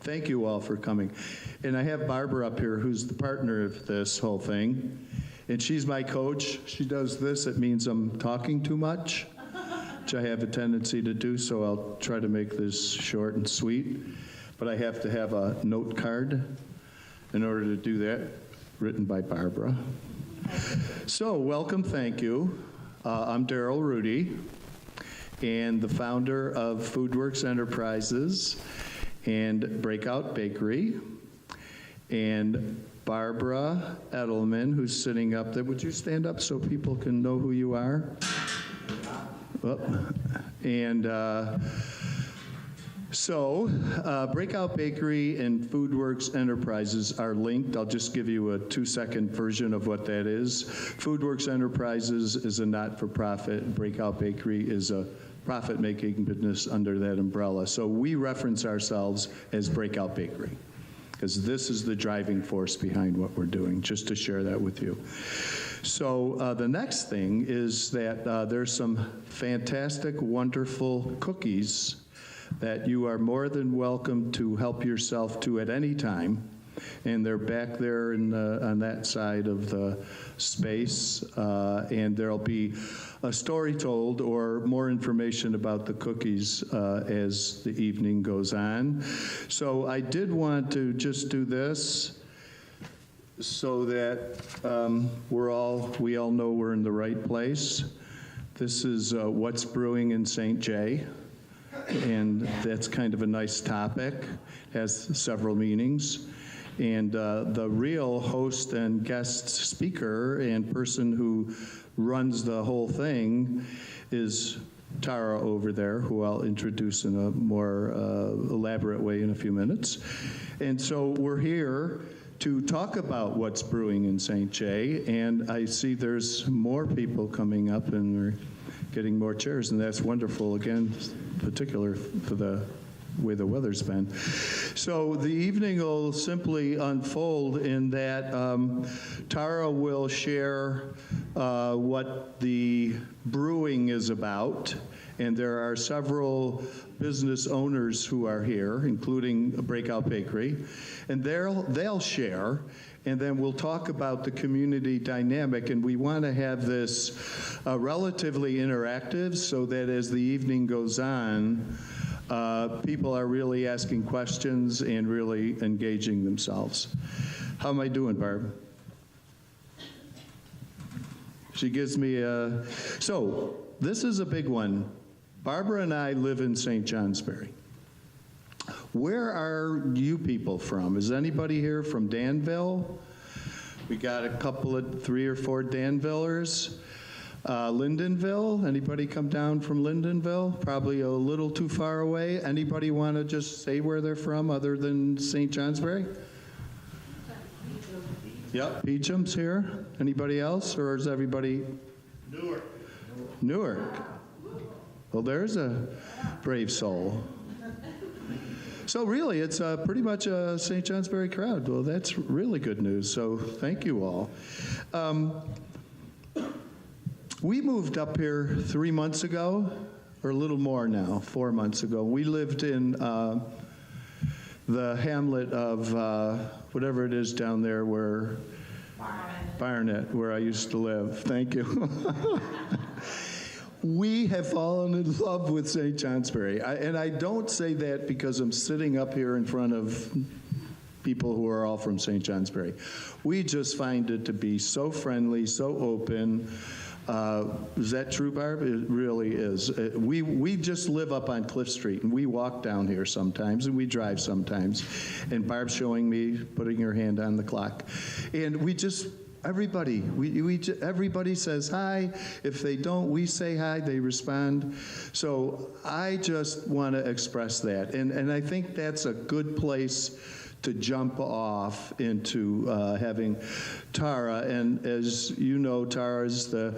Thank you all for coming. And I have Barbara up here, who's the partner of this whole thing. And she's my coach. She does this. It means I'm talking too much, which I have a tendency to do, so I'll try to make this short and sweet. But I have to have a note card in order to do that, written by Barbara. So, welcome, thank you. I'm Darryl Rudy, and the founder of FoodWorx Enterprises and Breakout Bakery, and Barbara Edelman, who's sitting up there. Would you stand up so people can know who you are? Oh. And Breakout Bakery and FoodWorx Enterprises are linked. I'll just give you a 2-second version of what that is. FoodWorx Enterprises is a not-for-profit. Breakout Bakery is a profit-making business under that umbrella. So we reference ourselves as Breakout Bakery, because this is the driving force behind what we're doing, just to share that with you. So the next thing is that there's some fantastic, wonderful cookies that you are more than welcome to help yourself to at any time. And they're back there on that side of the space, and there'll be a story told or more information about the cookies as the evening goes on. So I did want to just do this so that we all know we're in the right place. This is what's brewing in St. Jay, and that's kind of a nice topic, has several meanings. And the real host and guest speaker and person who runs the whole thing is Tara over there, who I'll introduce in a more elaborate way in a few minutes. And so we're here to talk about what's brewing in St. Jay, and I see there's more people coming up, and we're getting more chairs, and that's wonderful, again, particular for the way the weather's been. So the evening will simply unfold in that Tara will share what the brewing is about, and there are several business owners who are here, including Breakout Bakery, and they'll share, and then we'll talk about the community dynamic, and we want to have this relatively interactive so that as the evening goes on, people are really asking questions and really engaging themselves. How am I doing, Barb? She gives me a... So, this is a big one. Barbara and I live in St. Johnsbury. Where are you people from? Is anybody here from Danville? We got a couple of 3 or 4 Danvillers. Lyndonville, anybody come down from Lyndonville? Probably a little too far away. Anybody want to just say where they're from other than St. Johnsbury? Yep, Peacham's here. Anybody else, or is everybody? Newark. Newark. Well, there's a brave soul. So really, it's pretty much a St. Johnsbury crowd. Well, that's really good news, so thank you all. We moved up here 3 months ago, or a little more now, 4 months ago. We lived in the hamlet of whatever it is down there where... Barnet, where I used to live. Thank you. We have fallen in love with St. Johnsbury. And I don't say that because I'm sitting up here in front of people who are all from St. Johnsbury. We just find it to be so friendly, so open. Is that true, Barb? It really is. We just live up on Cliff Street, and we walk down here sometimes, and we drive sometimes. And Barb's showing me, putting her hand on the clock. And we just, everybody says hi. If they don't, we say hi, they respond. So I just want to express that. And I think that's a good place to jump off into having Tara. And as you know, Tara is the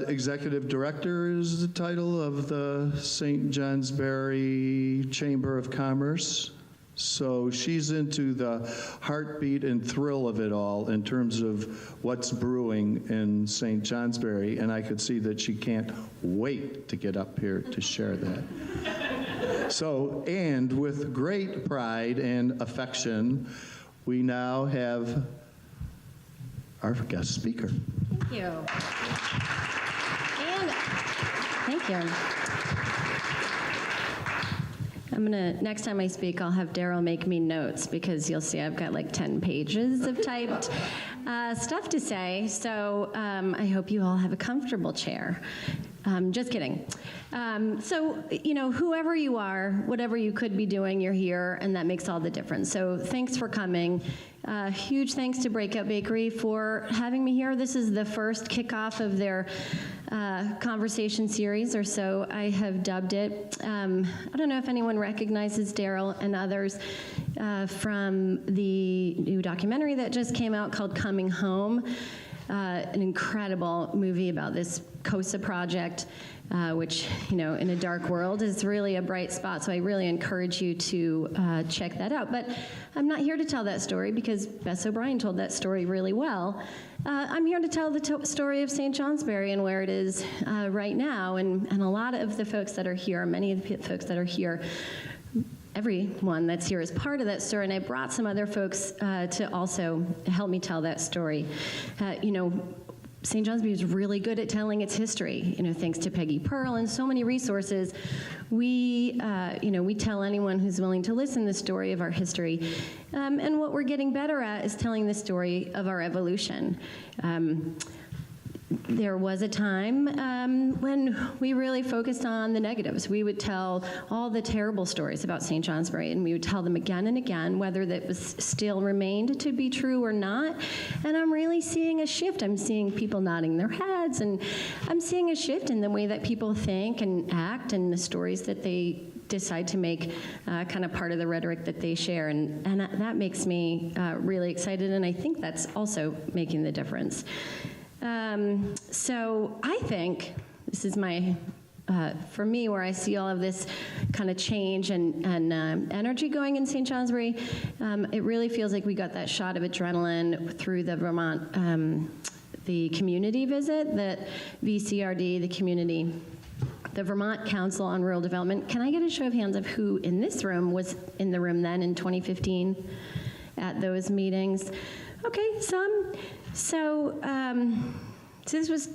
executive director, is the title of the St. Johnsbury Chamber of Commerce. So she's into the heartbeat and thrill of it all in terms of what's brewing in St. Johnsbury, and I could see that she can't wait to get up here to share that. So, and with great pride and affection, we now have our guest speaker. Thank you. And thank you. Next time I speak, I'll have Daryl make me notes because you'll see I've got like 10 pages of typed stuff to say. So I hope you all have a comfortable chair. Just kidding. So, whoever you are, whatever you could be doing, you're here, and that makes all the difference. So thanks for coming. Huge thanks to Breakout Bakery for having me here. This is the first kickoff of their conversation series, or so I have dubbed it. I don't know if anyone recognizes Daryl and others from the new documentary that just came out called Coming Home, an incredible movie about this COSA project, which, in a dark world is really a bright spot. So I really encourage you to check that out. But I'm not here to tell that story because Bess O'Brien told that story really well. I'm here to tell the story of St. Johnsbury and where it is right now. And a lot of the folks that are here, many of the folks that are here, everyone that's here is part of that story, and I brought some other folks to also help me tell that story. St. Johnsbury is really good at telling its history. Thanks to Peggy Pearl and so many resources, we tell anyone who's willing to listen the story of our history. And what we're getting better at is telling the story of our evolution. There was a time when we really focused on the negatives. We would tell all the terrible stories about St. Johnsbury, and we would tell them again and again, whether that was still remained to be true or not. And I'm really seeing a shift. I'm seeing people nodding their heads, and I'm seeing a shift in the way that people think and act and the stories that they decide to make kind of part of the rhetoric that they share. And that makes me really excited, and I think that's also making the difference. So I think this is my, for me, where I see all of this kind of change and energy going in St. Johnsbury. It really feels like we got that shot of adrenaline through the Vermont, the community visit that VCRD, the Vermont Council on Rural Development. Can I get a show of hands of who in this room was in the room then in 2015 at those meetings? Okay, some. So this was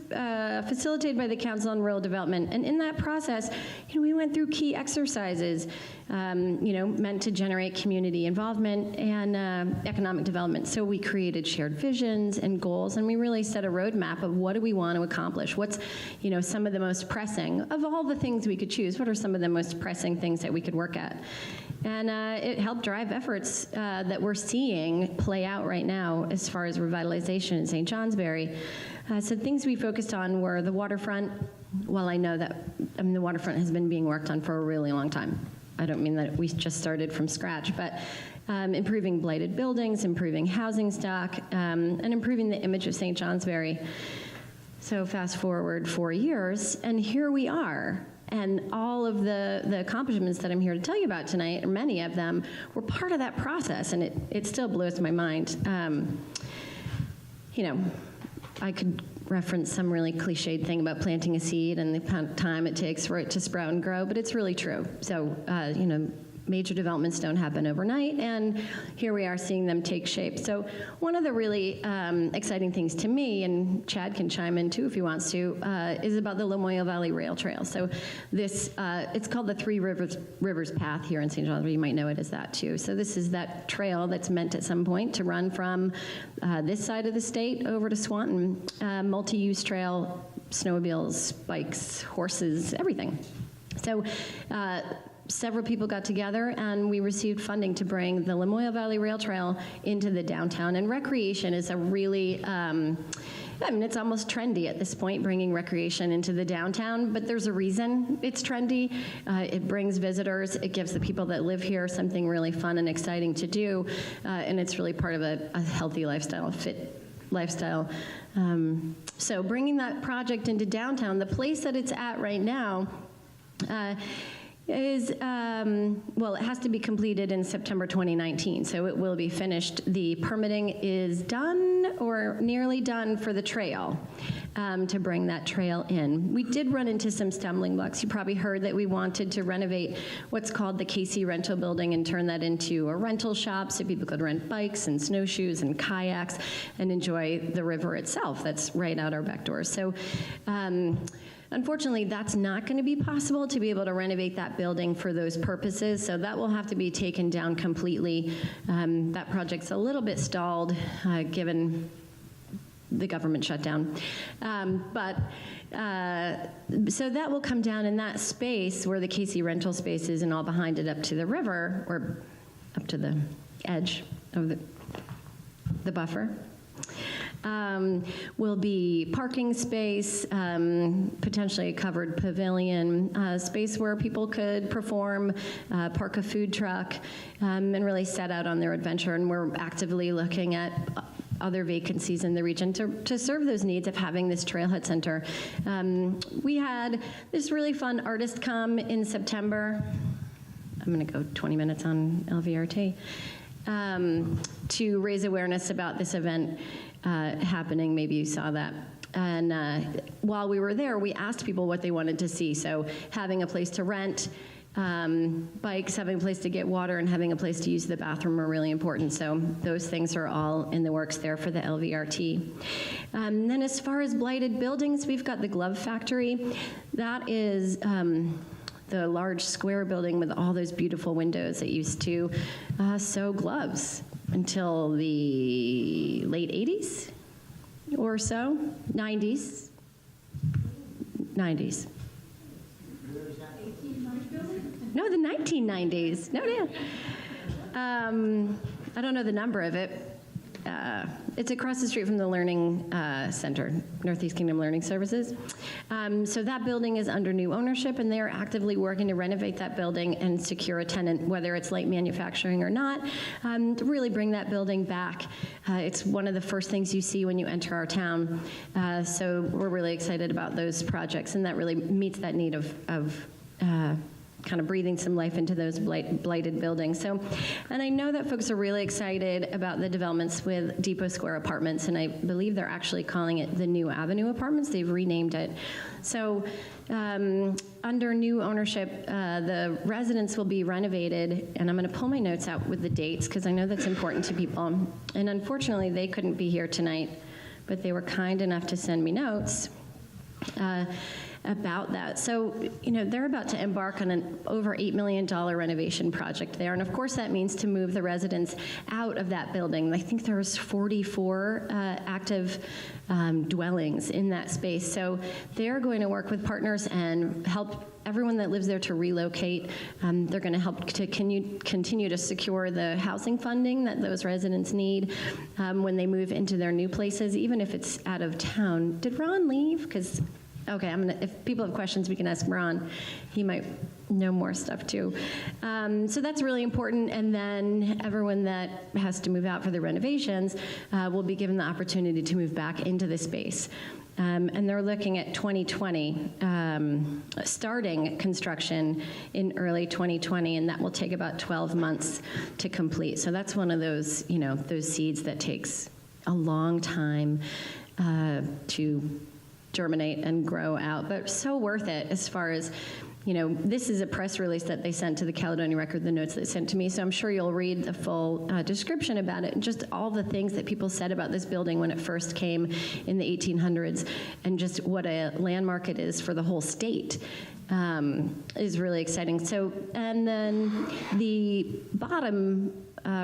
facilitated by the Council on Rural Development, and in that process, we went through key exercises, meant to generate community involvement and economic development. So we created shared visions and goals, and we really set a roadmap of what do we want to accomplish. What's, some of the most pressing of all the things we could choose. What are some of the most pressing things that we could work at? And it helped drive efforts that we're seeing play out right now as far as revitalization in St. Johnsbury. So things we focused on were the waterfront. Well, I know that the waterfront has been being worked on for a really long time. I don't mean that we just started from scratch, but improving blighted buildings, improving housing stock, and improving the image of St. Johnsbury. So fast forward 4 years, and here we are. And all of the accomplishments that I'm here to tell you about tonight, or many of them, were part of that process, and it still blows my mind. I could reference some really cliched thing about planting a seed and the time it takes for it to sprout and grow, but it's really true. So, major developments don't happen overnight, and here we are seeing them take shape. So one of the really exciting things to me, and Chad can chime in too if he wants to, is about the Lamoille Valley Rail Trail. So this, it's called the Three Rivers Path here in St. Johnsbury. You might know it as that too. So this is that trail that's meant at some point to run from this side of the state over to Swanton. Multi-use trail, snowmobiles, bikes, horses, everything. So several people got together and we received funding to bring the Lamoille Valley Rail Trail into the downtown. And recreation is a really, it's almost trendy at this point, bringing recreation into the downtown, but there's a reason it's trendy. It brings visitors, it gives the people that live here something really fun and exciting to do, and it's really part of a healthy lifestyle, a fit lifestyle. So bringing that project into downtown, the place that it's at right now, Well, it has to be completed in September 2019, so it will be finished. The permitting is done or nearly done for the trail, to bring that trail in. We did run into some stumbling blocks. You probably heard that we wanted to renovate what's called the Café rental building and turn that into a rental shop so people could rent bikes and snowshoes and kayaks and enjoy the river itself that's right out our back doors. So unfortunately, that's not going to be possible to be able to renovate that building for those purposes, so that will have to be taken down completely. That project's a little bit stalled, given the government shutdown. So that will come down in that space where the Café rental space is and all behind it up to the river, or up to the edge of the buffer. Will be parking space, potentially a covered pavilion, space where people could perform, park a food truck, and really set out on their adventure. And we're actively looking at other vacancies in the region to serve those needs of having this trailhead center. We had this really fun artist come in September. I'm going to go 20 minutes on LVRT, to raise awareness about this event happening. Maybe you saw that. And while we were there, we asked people what they wanted to see. So having a place to rent bikes, having a place to get water, and having a place to use the bathroom are really important. So those things are all in the works there for the LVRT. Then as far as blighted buildings, we've got the glove factory. That is the large square building with all those beautiful windows that used to sew gloves until the late 80s or so, 90s. No, the 1990s. No. I don't know the number of it. It's across the street from the Learning Center, Northeast Kingdom Learning Services. So that building is under new ownership, and they are actively working to renovate that building and secure a tenant, whether it's light manufacturing or not, to really bring that building back. It's one of the first things you see when you enter our town. So we're really excited about those projects, and that really meets that need of kind of breathing some life into those blighted buildings. So, and I know that folks are really excited about the developments with Depot Square Apartments, and I believe they're actually calling it the New Avenue Apartments. They've renamed it. So under new ownership, the residence will be renovated, and I'm going to pull my notes out with the dates because I know that's important to people. And unfortunately, they couldn't be here tonight, but they were kind enough to send me notes about that. So, they're about to embark on an over $8 million renovation project there. And of course, that means to move the residents out of that building. I think there's 44 active dwellings in that space. So they're going to work with partners and help everyone that lives there to relocate. They're going to help to continue to secure the housing funding that those residents need when they move into their new places, even if it's out of town. Did Ron leave? Because okay, if people have questions, we can ask Ron. He might know more stuff too. So that's really important. And then everyone that has to move out for the renovations will be given the opportunity to move back into the space. And they're looking at 2020, starting construction in early 2020, and that will take about 12 months to complete. So that's one of those, those seeds that takes a long time to germinate and grow out, but so worth it as far as, this is a press release that they sent to the Caledonia Record, the notes they sent to me, so I'm sure you'll read the full description about it, and just all the things that people said about this building when it first came in the 1800s, and just what a landmark it is for the whole state. Is really exciting. So, and then the bottom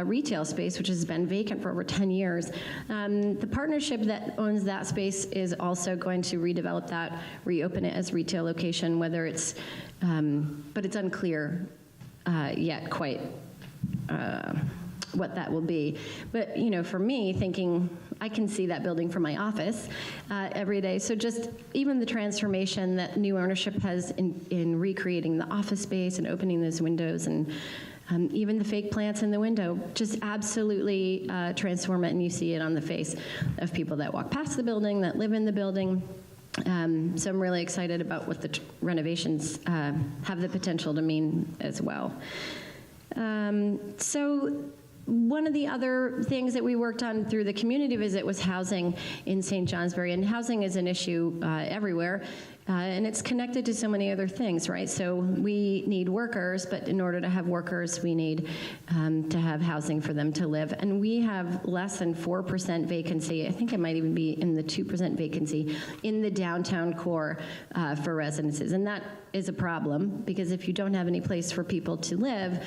retail space, which has been vacant for over 10 years, the partnership that owns that space is also going to redevelop that, reopen it as retail location, whether it's, but it's unclear yet quite what that will be. But, for me, thinking, I can see that building from my office every day. So just even the transformation that new ownership has in recreating the office space and opening those windows, and even the fake plants in the window, just absolutely transform it, and you see it on the face of people that walk past the building, that live in the building. So I'm really excited about what the renovations have the potential to mean as well. So one of the other things that we worked on through the community visit was housing in St. Johnsbury, and housing is an issue everywhere, and it's connected to so many other things, right? So we need workers, but in order to have workers, we need to have housing for them to live, and we have less than 4% vacancy. I think it might even be in the 2% vacancy in the downtown core for residences, and that is a problem, because if you don't have any place for people to live,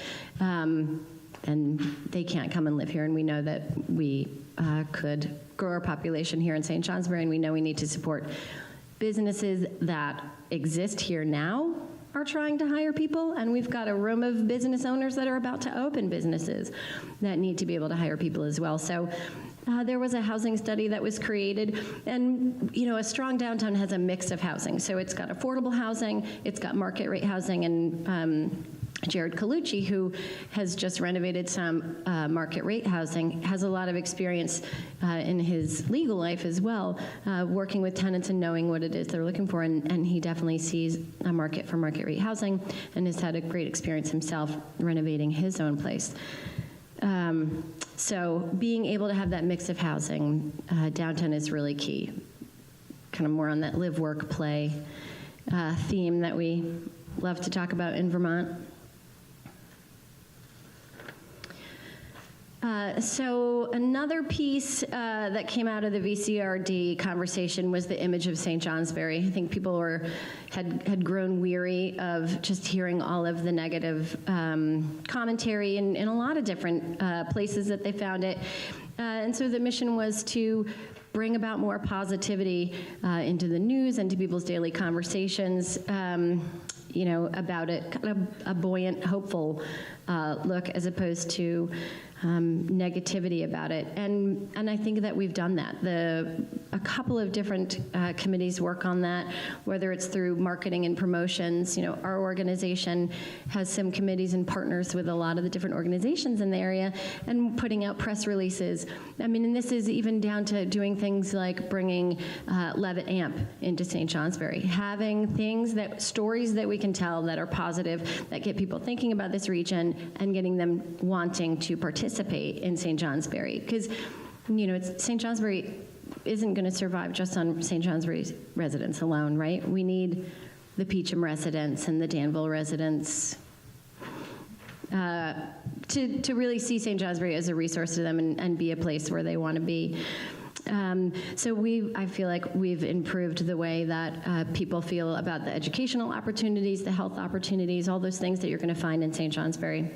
and they can't come and live here, and we know that we could grow our population here in St. Johnsbury, and we know we need to support businesses that exist here now are trying to hire people, and we've got a room of business owners that are about to open businesses that need to be able to hire people as well. So there was a housing study that was created, and a strong downtown has a mix of housing. So it's got affordable housing, it's got market rate housing, and Jared Colucci, who has just renovated some market rate housing, has a lot of experience in his legal life as well, working with tenants and knowing what it is they're looking for, and he definitely sees a market for market rate housing and has had a great experience himself renovating his own place. So being able to have that mix of housing downtown is really key, kind of more on that live, work, play theme that we love to talk about in Vermont. So another piece that came out of the VCRD conversation was the image of St. Johnsbury. I think people had grown weary of just hearing all of the negative commentary in a lot of different places that they found it. And so the mission was to bring about more positivity into the news and to people's daily conversations, about it, kind of a buoyant, hopeful look, as opposed to negativity about it, and I think that we've done that. A couple of different committees work on that, whether it's through marketing and promotions. Our organization has some committees and partners with a lot of the different organizations in the area, and putting out press releases. I mean, and this is even down to doing things like bringing Levitt Amp into St. Johnsbury, having stories that we can tell that are positive, that get people thinking about this region and getting them wanting to participate in St. Johnsbury, because St. Johnsbury isn't going to survive just on St. Johnsbury's residents alone, right? We need the Peacham residents and the Danville residents to really see St. Johnsbury as a resource to them and be a place where they want to be. So I feel like we've improved the way that people feel about the educational opportunities, the health opportunities, all those things that you're going to find in St. Johnsbury.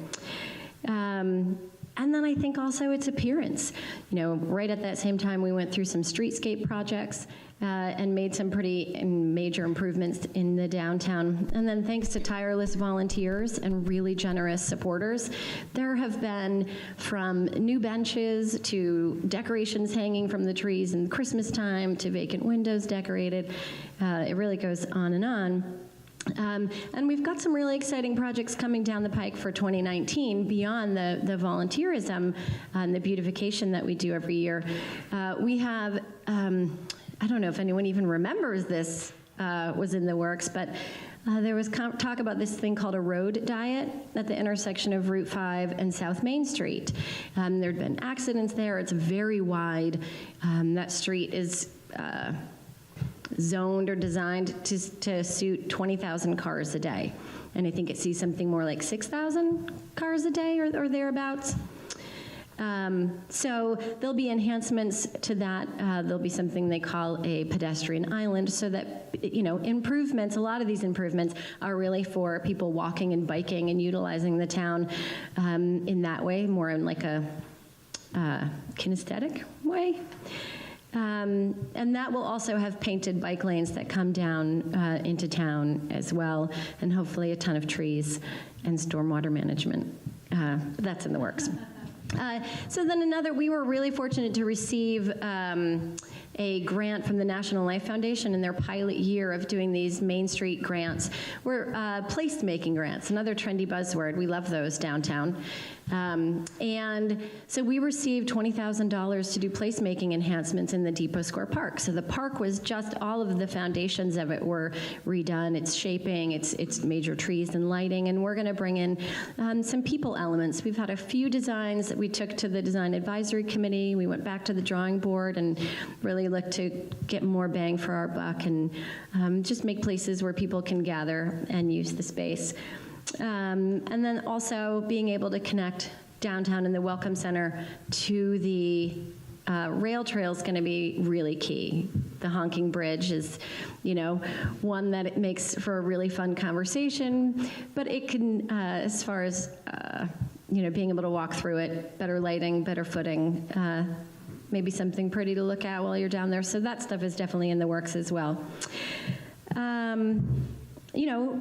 And then I think also its appearance. Right at that same time, we went through some streetscape projects and made some pretty major improvements in the downtown. And then thanks to tireless volunteers and really generous supporters, there have been from new benches to decorations hanging from the trees in Christmas time to vacant windows decorated. It really goes on and on. And we've got some really exciting projects coming down the pike for 2019 beyond the volunteerism and the beautification that we do every year. We have, I don't know if anyone even remembers this was in the works, but there was talk about this thing called a road diet at the intersection of Route 5 and South Main Street. There had been accidents there. It's very wide. That street is zoned or designed to suit 20,000 cars a day. And I think it sees something more like 6,000 cars a day or thereabouts. So there'll be enhancements to that. There'll be something they call a pedestrian island, so that, improvements, a lot of these improvements are really for people walking and biking and utilizing the town in that way, more in like a kinesthetic way. And that will also have painted bike lanes that come down into town as well, and hopefully a ton of trees and stormwater management. That's in the works. So then we were really fortunate to receive a grant from the National Life Foundation in their pilot year of doing these Main Street grants. We're placemaking grants, another trendy buzzword. We love those downtown. And so we received $20,000 to do placemaking enhancements in the Depot Square Park. So the park was just, all of the foundations of it were redone, its shaping, its major trees and lighting, and we're gonna bring in some people elements. We've had a few designs that we took to the Design Advisory Committee. We went back to the drawing board and really looked to get more bang for our buck and just make places where people can gather and use the space. And then also being able to connect downtown in the Welcome Center to the rail trail is going to be really key. The honking bridge is, one that it makes for a really fun conversation, but it can, as far as, being able to walk through it, better lighting, better footing, maybe something pretty to look at while you're down there. So that stuff is definitely in the works as well.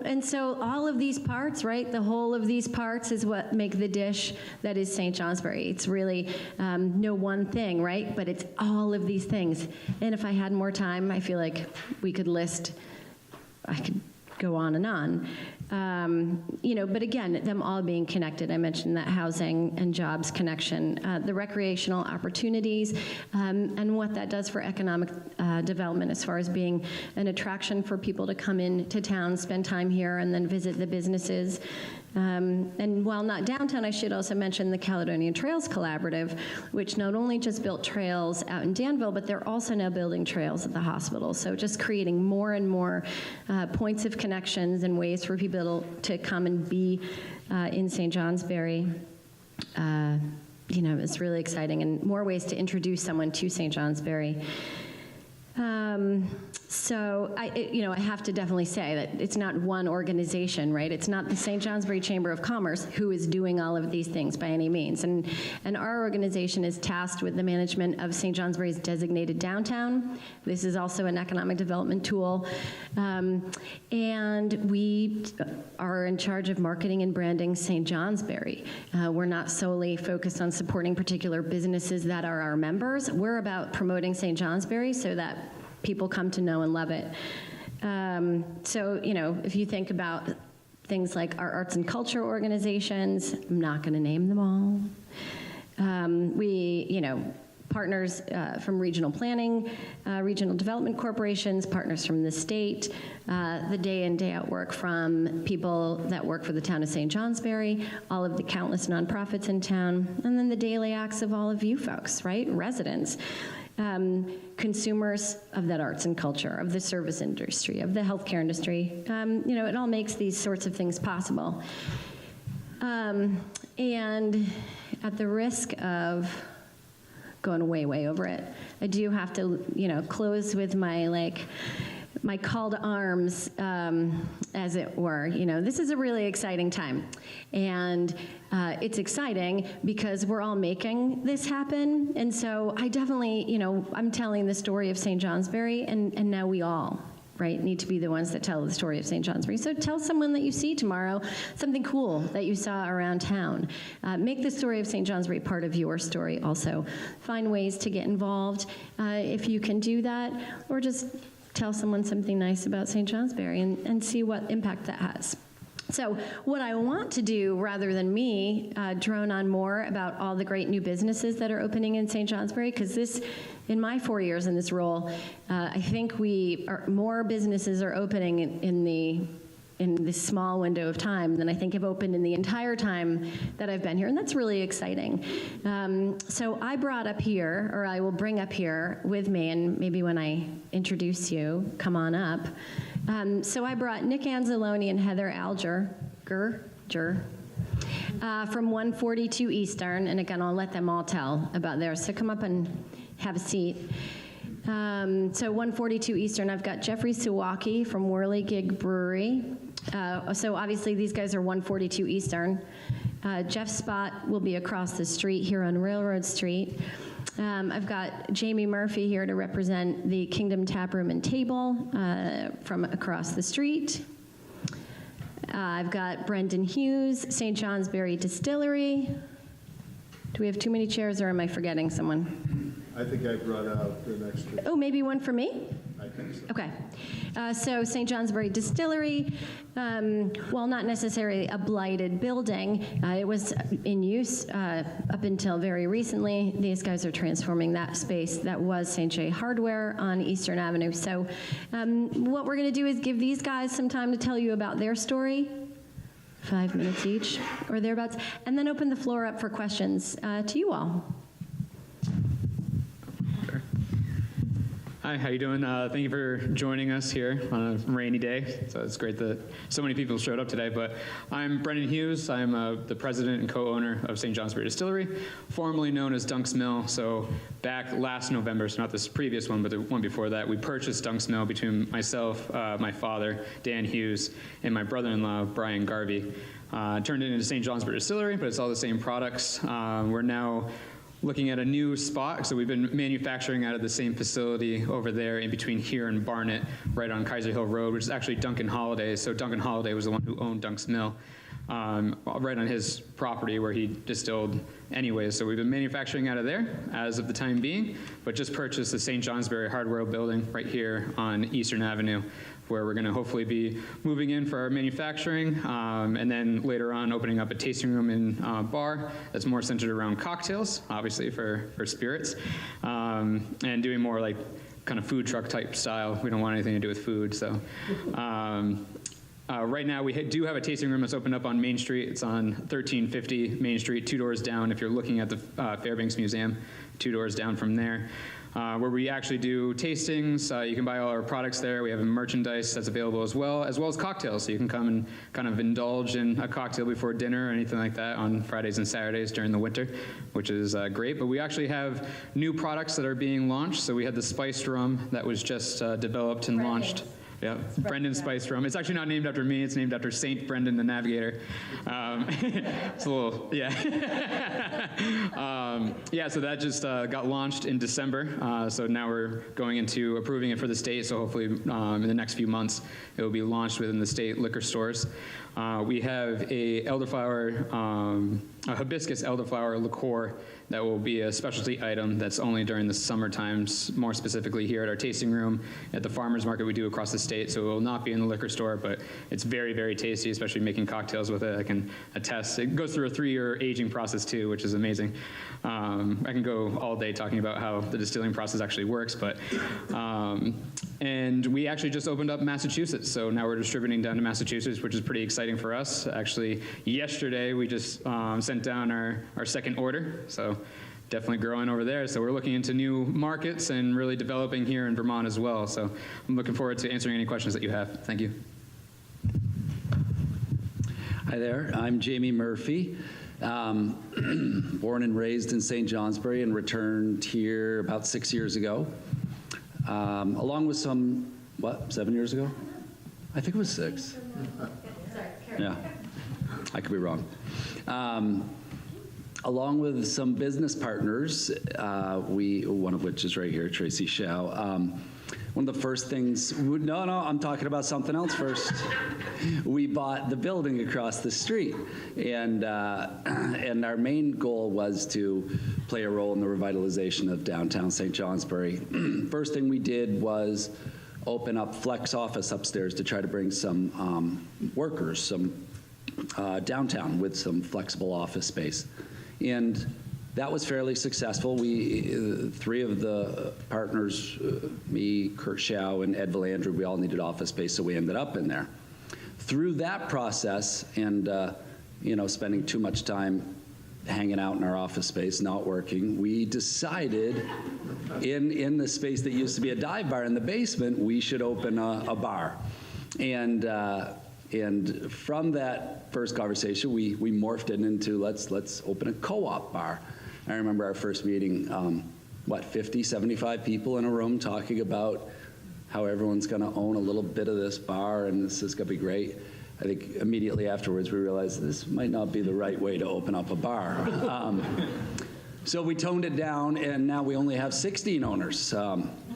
And so all of these parts, right, the whole of these parts is what make the dish that is St. Johnsbury. It's really no one thing, right, but it's all of these things. And if I had more time, I feel like we could I could go on and on. But again, them all being connected. I mentioned that housing and jobs connection, the recreational opportunities, and what that does for economic development as far as being an attraction for people to come into town, spend time here, and then visit the businesses. And while not downtown, I should also mention the Caledonian Trails Collaborative, which not only just built trails out in Danville, but they're also now building trails at the hospital. So just creating more and more points of connections and ways for people to come and be in St. Johnsbury. It's really exciting, and more ways to introduce someone to St. Johnsbury. So I have to definitely say that it's not one organization, right? It's not the St. Johnsbury Chamber of Commerce who is doing all of these things by any means. And our organization is tasked with the management of St. Johnsbury's designated downtown. This is also an economic development tool. And we are in charge of marketing and branding St. Johnsbury. We're not solely focused on supporting particular businesses that are our members. We're about promoting St. Johnsbury so that people come to know and love it. So, if you think about things like our arts and culture organizations, I'm not going to name them all. We, partners from regional planning, regional development corporations, partners from the state, the day in, day out work from people that work for the town of St. Johnsbury, all of the countless nonprofits in town, and then the daily acts of all of you folks, right? Residents. Consumers of that arts and culture, of the service industry, of the healthcare industry. It all makes these sorts of things possible. And at the risk of going way over it, I do have to, close with my call to arms, as it were. This is a really exciting time. And it's exciting because we're all making this happen. And so I definitely, I'm telling the story of St. Johnsbury, and now we all, right, need to be the ones that tell the story of St. Johnsbury. So tell someone that you see tomorrow something cool that you saw around town. Make the story of St. Johnsbury part of your story also. Find ways to get involved if you can do that, or just tell someone something nice about St. Johnsbury and see what impact that has. So what I want to do, rather than me drone on more about all the great new businesses that are opening in St. Johnsbury, because this, in my 4 years in this role, I think more businesses are opening in this small window of time than I think have opened in the entire time that I've been here, and that's really exciting. So I brought up here, or I will bring up here with me, and maybe when I introduce you, come on up. So I brought Nick Anzalone and Heather Alger from 142 Eastern, and again, I'll let them all tell about theirs. So come up and have a seat. So 142 Eastern, I've got Jeffrey Suwaki from Whirligig Brewery. So obviously these guys are 142 Eastern. Jeff's spot will be across the street here on Railroad Street. I've got Jamie Murphy here to represent the Kingdom Tap Room and Table from across the street. I've got Brendan Hughes, St. Johnsbury Distillery. Do we have too many chairs, or am I forgetting someone? I think I brought out an extra. Oh, maybe one for me? I think so. Okay. So St. Johnsbury Distillery, while not necessarily a blighted building, it was in use up until very recently. These guys are transforming that space that was St. J Hardware on Eastern Avenue. So what we're going to do is give these guys some time to tell you about their story, 5 minutes each or thereabouts, and then open the floor up for questions to you all. Hi, how you doing? Thank you for joining us here on a rainy day. So it's great that so many people showed up today. But I'm Brendan Hughes. I'm the president and co-owner of St. Johnsbury Distillery, formerly known as Dunk's Mill. So back last November, so not this previous one, but the one before that, we purchased Dunk's Mill between myself, my father, Dan Hughes, and my brother-in-law, Brian Garvey. Turned it into St. Johnsbury Distillery, but it's all the same products. We're now looking at a new spot. So we've been manufacturing out of the same facility over there in between here and Barnet, right on Kaiser Hill Road, which is actually Duncan Holliday's. So Duncan Holiday was the one who owned Dunk's Mill, right on his property where he distilled anyways. So we've been manufacturing out of there as of the time being, but just purchased the St. Johnsbury Hardware building right here on Eastern Avenue, where we're going to hopefully be moving in for our manufacturing, and then later on opening up a tasting room and bar that's more centered around cocktails, obviously for spirits, and doing more like kind of food truck type style. We don't want anything to do with food, so. Right now, we do have a tasting room that's opened up on Main Street. It's on 1350 Main Street, 2 doors down. If you're looking at the Fairbanks Museum, 2 doors down from there, where we actually do tastings. You can buy all our products there. We have merchandise that's available as well as cocktails. So you can come and kind of indulge in a cocktail before dinner or anything like that on Fridays and Saturdays during the winter, which is great. But we actually have new products that are being launched. So we had the spiced rum that was just developed and launched. Yeah, Brendan Spiced Rum. It's actually not named after me. It's named after Saint Brendan the Navigator. It's a little, yeah. Yeah, so that just got launched in December. So now we're going into approving it for the state. So hopefully in the next few months, it will be launched within the state liquor stores. We have a elderflower, a hibiscus elderflower liqueur that will be a specialty item that's only during the summer times, more specifically here at our tasting room, at the farmers market we do across the state, so it will not be in the liquor store, but it's very, very tasty, especially making cocktails with it. I can attest. It goes through a 3-year aging process too, which is amazing. I can go all day talking about how the distilling process actually works, but, and we actually just opened up Massachusetts, so now we're distributing down to Massachusetts, which is pretty exciting for us. Actually, yesterday we just sent down our second order, so definitely growing over there. So we're looking into new markets and really developing here in Vermont as well. So I'm looking forward to answering any questions that you have. Thank you. Hi there, I'm Jamie Murphy. Born and raised in St. Johnsbury and returned here about 6 years ago. Along with some, 7 years ago? I think it was 6. Yeah, I could be wrong. Along with some business partners, one of which is right here, Tracy Shao. One of the first things, no, I'm talking about something else first. We bought the building across the street, and our main goal was to play a role in the revitalization of downtown St. Johnsbury. First thing we did was open up flex office upstairs to try to bring some workers, downtown with some flexible office space. And that was fairly successful. We, 3 of the partners, me, Kurt Shao, and Ed Villandrew, we all needed office space, so we ended up in there. Through that process and, spending too much time hanging out in our office space, not working, we decided in the space that used to be a dive bar in the basement, we should open a bar. And from that first conversation, we morphed it into let's open a co-op bar. I remember our first meeting, 50, 75 people in a room talking about how everyone's going to own a little bit of this bar and this is going to be great. I think immediately afterwards we realized this might not be the right way to open up a bar. So we toned it down, and now we only have 16 owners.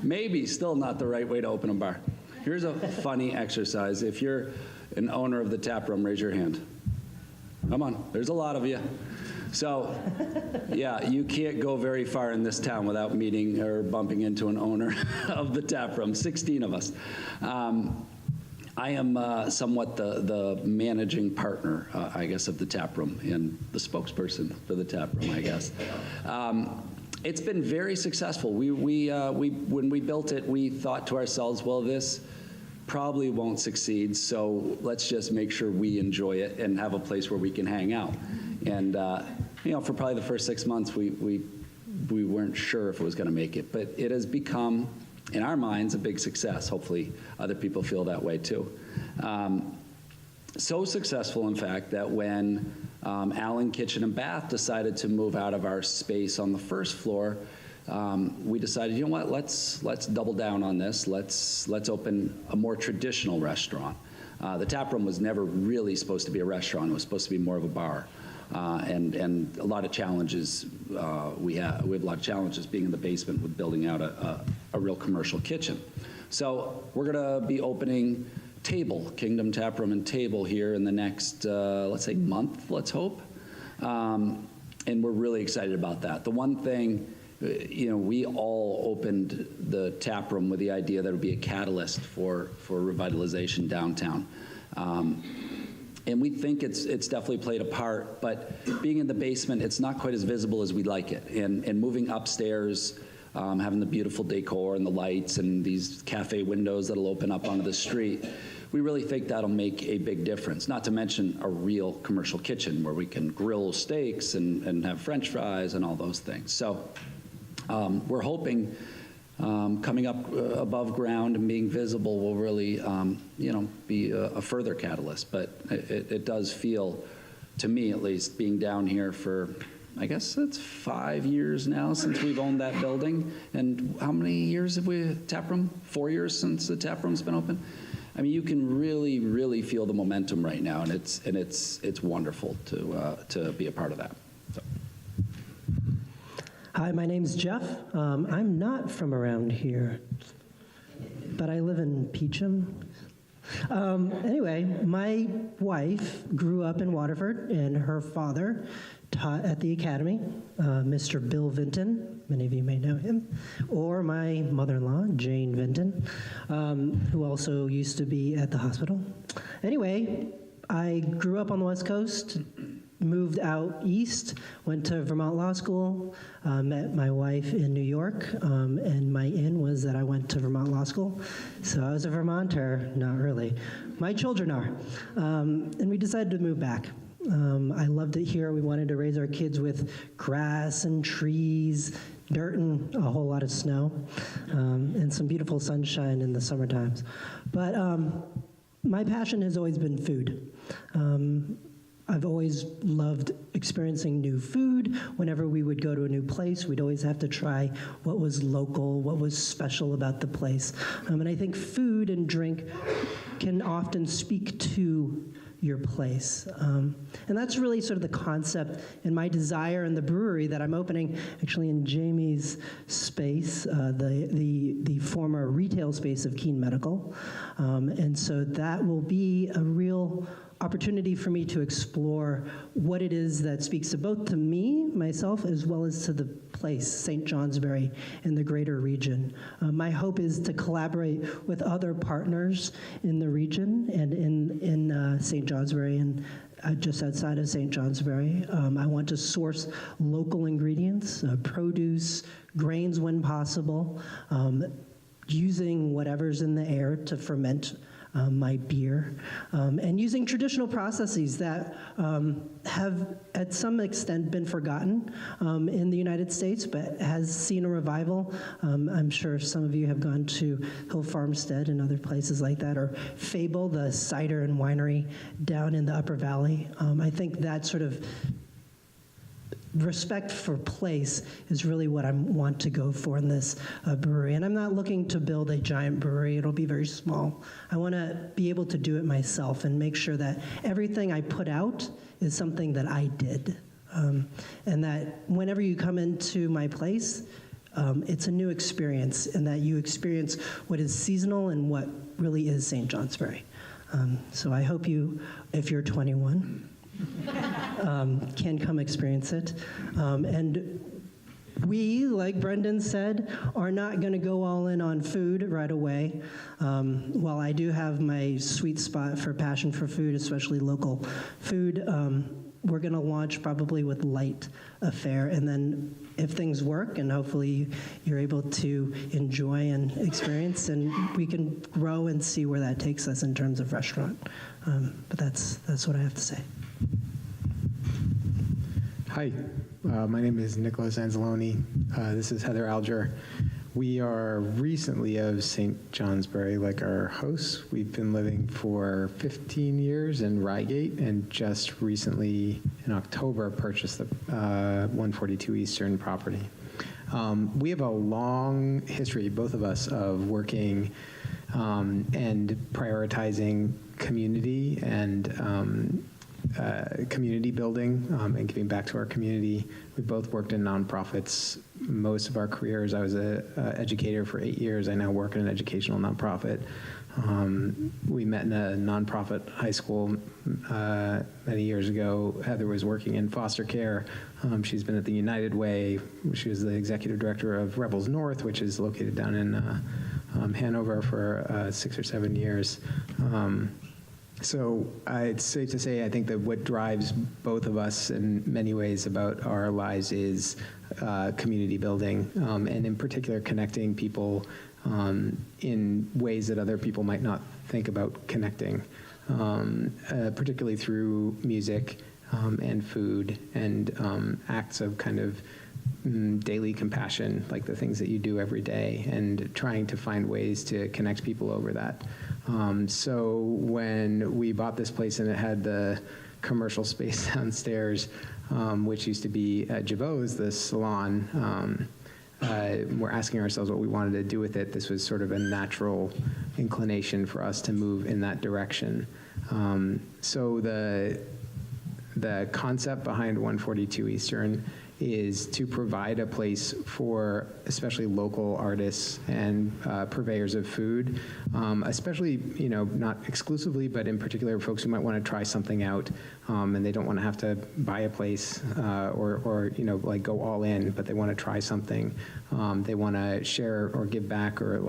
Maybe still not the right way to open a bar. Here's a funny exercise. If you're an owner of the tap room, raise your hand. Come on, there's a lot of you. So, yeah, you can't go very far in this town without meeting or bumping into an owner of the tap room, 16 of us. I am somewhat the managing partner, I guess, of the tap room and the spokesperson for the tap room, I guess. It's been very successful. When we built it, we thought to ourselves, well, this probably won't succeed, so let's just make sure we enjoy it and have a place where we can hang out. And for probably the first 6 months, we weren't sure if it was going to make it, but it has become, in our minds, a big success. Hopefully, other people feel that way too. So successful, in fact, that when Allen Kitchen and Bath decided to move out of our space on the first floor, we decided, you know what? Let's double down on this. Let's open a more traditional restaurant. The tap room was never really supposed to be a restaurant. It was supposed to be more of a bar. And a lot of challenges, we have a lot of challenges being in the basement with building out a real commercial kitchen. So we're going to be opening Kingdom Tap Room and Table here in the next, let's say, month, let's hope. And we're really excited about that. The one thing, we all opened the tap room with the idea that it would be a catalyst for revitalization downtown. And we think it's definitely played a part, but being in the basement, it's not quite as visible as we'd like it. And moving upstairs, having the beautiful decor and the lights and these cafe windows that'll open up onto the street, we really think that'll make a big difference. Not to mention a real commercial kitchen where we can grill steaks and have French fries and all those things. So we're hoping coming up above ground and being visible will really, be a further catalyst. But it does feel, to me at least, being down here for, I guess it's 5 years now since we've owned that building. And how many years have we tap room? 4 years since the tap room's been open. I mean, you can really, really feel the momentum right now, and it's wonderful to be a part of that. So. Hi, my name's Jeff. I'm not from around here, but I live in Peacham. Anyway, my wife grew up in Waterford, and her father taught at the academy, Mr. Bill Vinton. Many of you may know him. Or my mother-in-law, Jane Vinton, who also used to be at the hospital. Anyway, I grew up on the West Coast, moved out east, went to Vermont Law School, met my wife in New York, and my in was that I went to Vermont Law School. So I was a Vermonter, not really. My children are. And we decided to move back. I loved it here. We wanted to raise our kids with grass and trees, dirt and a whole lot of snow, and some beautiful sunshine in the summer times. But my passion has always been food. I've always loved experiencing new food. Whenever we would go to a new place, we'd always have to try what was local, what was special about the place. And I think food and drink can often speak to your place. And that's really sort of the concept and my desire in the brewery that I'm opening, actually in Jamie's space, the former retail space of Keene Medical. And so that will be a real opportunity for me to explore what it is that speaks to both to me, myself, as well as to the place, St. Johnsbury, and the greater region. My hope is to collaborate with other partners in the region and in St. Johnsbury and just outside of St. Johnsbury. I want to source local ingredients, produce, grains when possible, using whatever's in the air to ferment my beer, and using traditional processes that have, at some extent, been forgotten in the United States, but has seen a revival. I'm sure some of you have gone to Hill Farmstead and other places like that, or Fable, the cider and winery down in the Upper Valley. I think that sort of respect for place is really what I want to go for in this brewery. And I'm not looking to build a giant brewery. It'll be very small. I want to be able to do it myself and make sure that everything I put out is something that I did. And that whenever you come into my place, it's a new experience, and that you experience what is seasonal and what really is St. Johnsbury. So I hope you, if you're 21, can come experience it. And we, like Brendan said, are not going to go all in on food right away. While I do have my sweet spot for passion for food, especially local food, we're going to launch probably with light affair, and then if things work and hopefully you're able to enjoy and experience, and we can grow and see where that takes us in terms of restaurant. But that's what I have to say. Hi, my name is Nicholas Anzalone. This is Heather Alger. We are recently of St. Johnsbury, like our hosts. We've been living for 15 years in Reigate, and just recently in October purchased the 142 Eastern property. We have a long history, both of us, of working and prioritizing community and community building and giving back to our community. We both worked in nonprofits most of our careers. I was an educator for 8 years. I now work in an educational nonprofit. We met in a nonprofit high school many years ago. Heather was working in foster care. She's been at the United Way. She was the executive director of Rebels North, which is located down in Hanover, for 6 or 7 years. So it's safe to say, I think that what drives both of us in many ways about our lives is community building, and in particular connecting people in ways that other people might not think about connecting, particularly through music and food and acts of kind of daily compassion, like the things that you do every day, and trying to find ways to connect people over that. So when we bought this place and it had the commercial space downstairs, which used to be at Javo's, the salon, we're asking ourselves what we wanted to do with it. This was sort of a natural inclination for us to move in that direction. So the concept behind 142 Eastern is to provide a place for especially local artists and purveyors of food, especially, not exclusively, but in particular folks who might want to try something out, and they don't want to have to buy a place or like go all in, but they want to try something. They want to share or give back or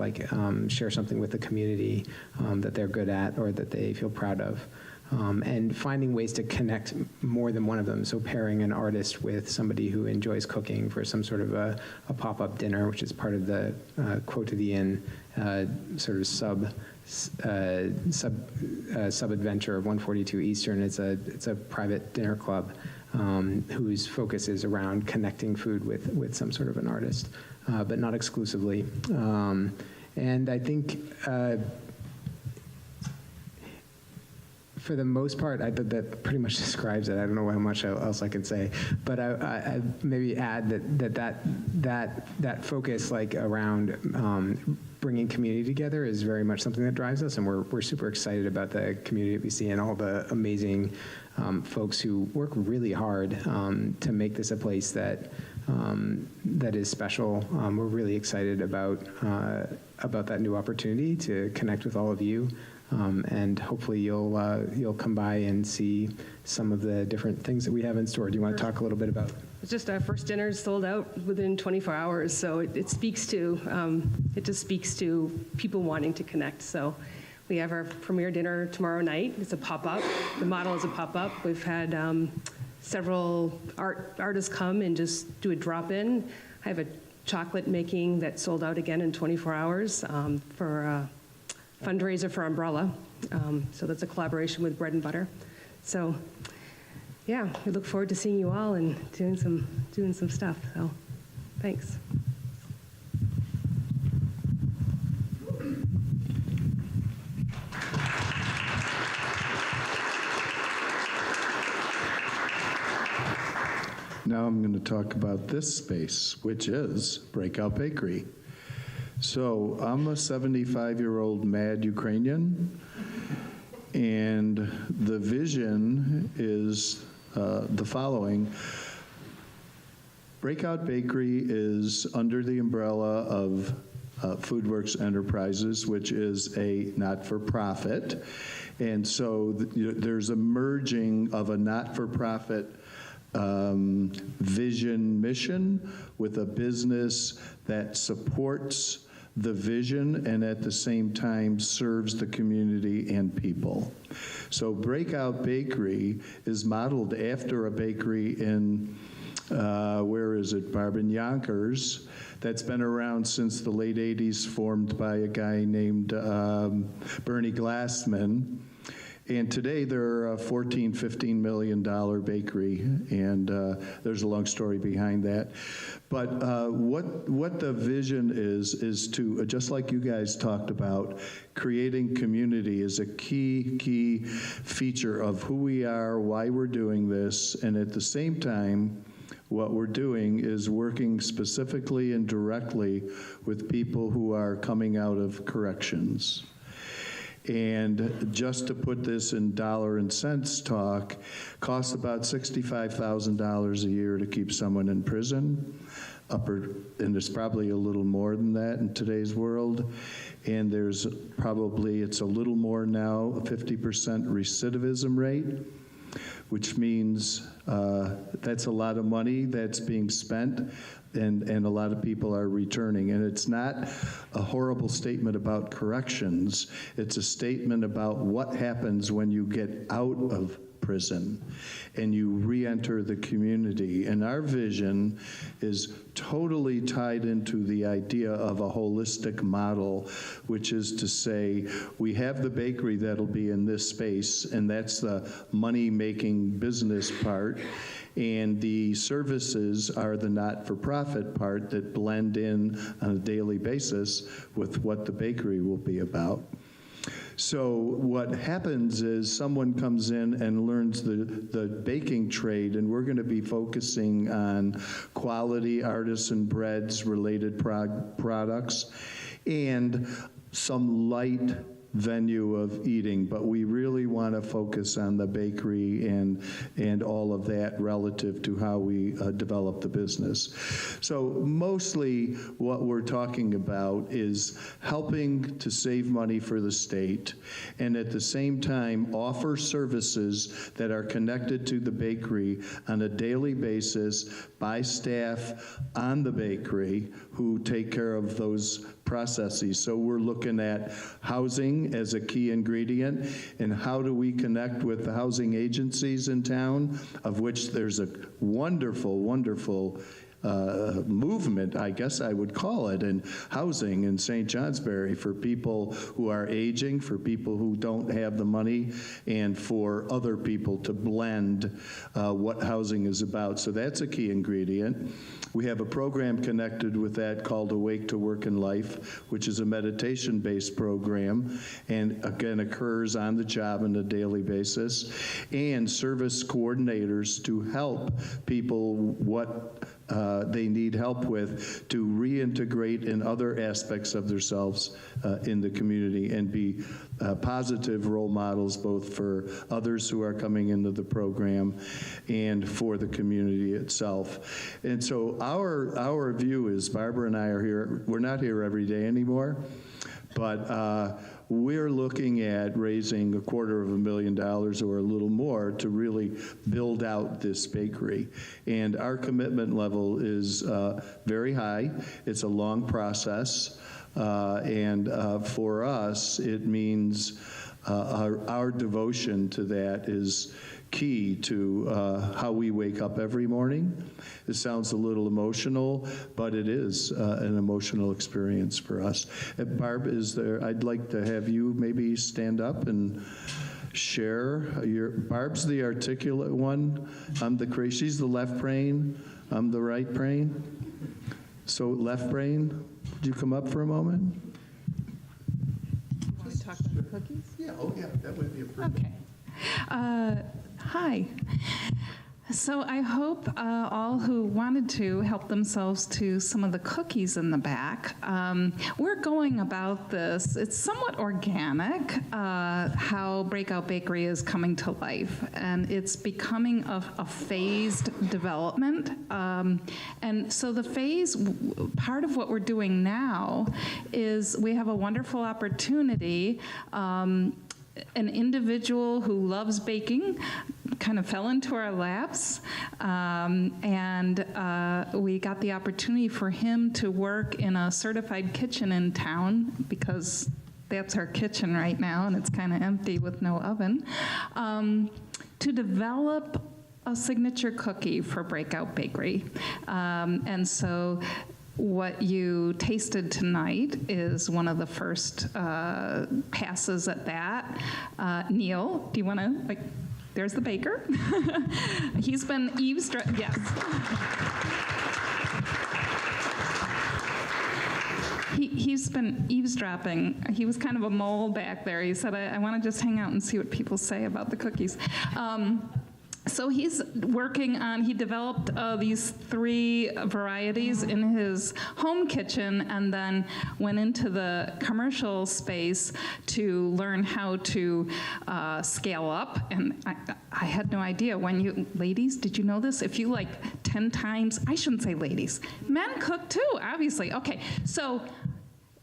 share something with the community that they're good at or that they feel proud of. And finding ways to connect more than one of them. So pairing an artist with somebody who enjoys cooking for some sort of a pop-up dinner, which is part of the Quote to the Inn sort of sub-adventure of 142 Eastern. It's a private dinner club whose focus is around connecting food with some sort of an artist, but not exclusively. And I think for the most part, I thought that pretty much describes it. I don't know how much else I can say, but I maybe add that focus, like around bringing community together, is very much something that drives us, and we're super excited about the community that we see and all the amazing folks who work really hard to make this a place that is special. We're really excited about that new opportunity to connect with all of you. And hopefully you'll come by and see some of the different things that we have in store. Do you want to talk a little bit about? It's just our first dinner is sold out within 24 hours, so it speaks to people wanting to connect. So we have our premiere dinner tomorrow night. It's a pop-up. The model is a pop-up. We've had several artists come and just do a drop-in. I have a chocolate making that sold out again in 24 hours for fundraiser for Umbrella. So that's a collaboration with Bread and Butter. So yeah, we look forward to seeing you all and doing some stuff. So thanks. Now I'm going to talk about this space, which is Breakout Bakery. So I'm a 75-year-old mad Ukrainian, and the vision is the following. Breakout Bakery is under the umbrella of FoodWorx Enterprises, which is a not-for-profit. And so there's a merging of a not-for-profit vision mission with a business that supports the vision and at the same time serves the community and people. So Breakout Bakery is modeled after a bakery in, where is it, Barb? In Yonkers, that's been around since the late 80s, formed by a guy named Bernie Glassman. And today they're a $14, $15 million bakery, and there's a long story behind that. But what the vision is to, just like you guys talked about, creating community is a key feature of who we are, why we're doing this, and at the same time, what we're doing is working specifically and directly with people who are coming out of corrections. And just to put this in dollar and cents talk, costs about $65,000 a year to keep someone in prison, and it's probably a little more than that in today's world. And there's probably, it's a little more now, a 50% recidivism rate, which means that's a lot of money that's being spent, and a lot of people are returning. And it's not a horrible statement about corrections. It's a statement about what happens when you get out of prison and you re-enter the community. And our vision is totally tied into the idea of a holistic model, which is to say, we have the bakery that'll be in this space, and that's the money-making business part. And the services are the not-for-profit part that blend in on a daily basis with what the bakery will be about. So what happens is someone comes in and learns the baking trade, and we're going to be focusing on quality artisan breads, related products, and some light venue of eating, but we really want to focus on the bakery and all of that relative to how we develop the business. So mostly what we're talking about is helping to save money for the state and at the same time offer services that are connected to the bakery on a daily basis by staff on the bakery who take care of those processes. So we're looking at housing as a key ingredient, and how do we connect with the housing agencies in town, of which there's a wonderful movement, I guess I would call it, in housing in St. Johnsbury for people who are aging, for people who don't have the money, and for other people to blend what housing is about. So that's a key ingredient. We have a program connected with that called Awake to Work and Life, which is a meditation-based program, and again occurs on the job on a daily basis, and service coordinators to help people what they need help with to reintegrate in other aspects of themselves in the community and be positive role models both for others who are coming into the program and for the community itself. And so our view is, Barbara and I are here, we're not here every day anymore, but we're looking at raising $250,000 or a little more to really build out this bakery. And our commitment level is very high. It's a long process. And for us, it means our devotion to that is key to how we wake up every morning. It sounds a little emotional, but it is an emotional experience for us. Barb, I'd like to have you maybe stand up and share Barb's the articulate one. I'm the crazy, she's the left brain, I'm the right brain. So left brain, would you come up for a moment? Want to talk about the cookies? Yeah, that would be a pretty. Okay. Hi. So I hope all who wanted to help themselves to some of the cookies in the back. We're going about this, it's somewhat organic, how Breakout Bakery is coming to life. And it's becoming a phased development. And so the phase, part of what we're doing now is we have a wonderful opportunity. An individual who loves baking kind of fell into our laps, and we got the opportunity for him to work in a certified kitchen in town, because that's our kitchen right now, and it's kind of empty with no oven, to develop a signature cookie for Breakout Bakery. And so what you tasted tonight is one of the first passes at that. Neil, do you want to, there's the baker. He's been eavesdropping, yes. He's been eavesdropping. He was kind of a mole back there. He said, I want to just hang out and see what people say about the cookies. So he's working on, he developed these 3 varieties in his home kitchen, and then went into the commercial space to learn how to scale up. And I had no idea. When you, ladies, did you know this? If you 10 times, I shouldn't say ladies, men cook too, obviously. Okay, so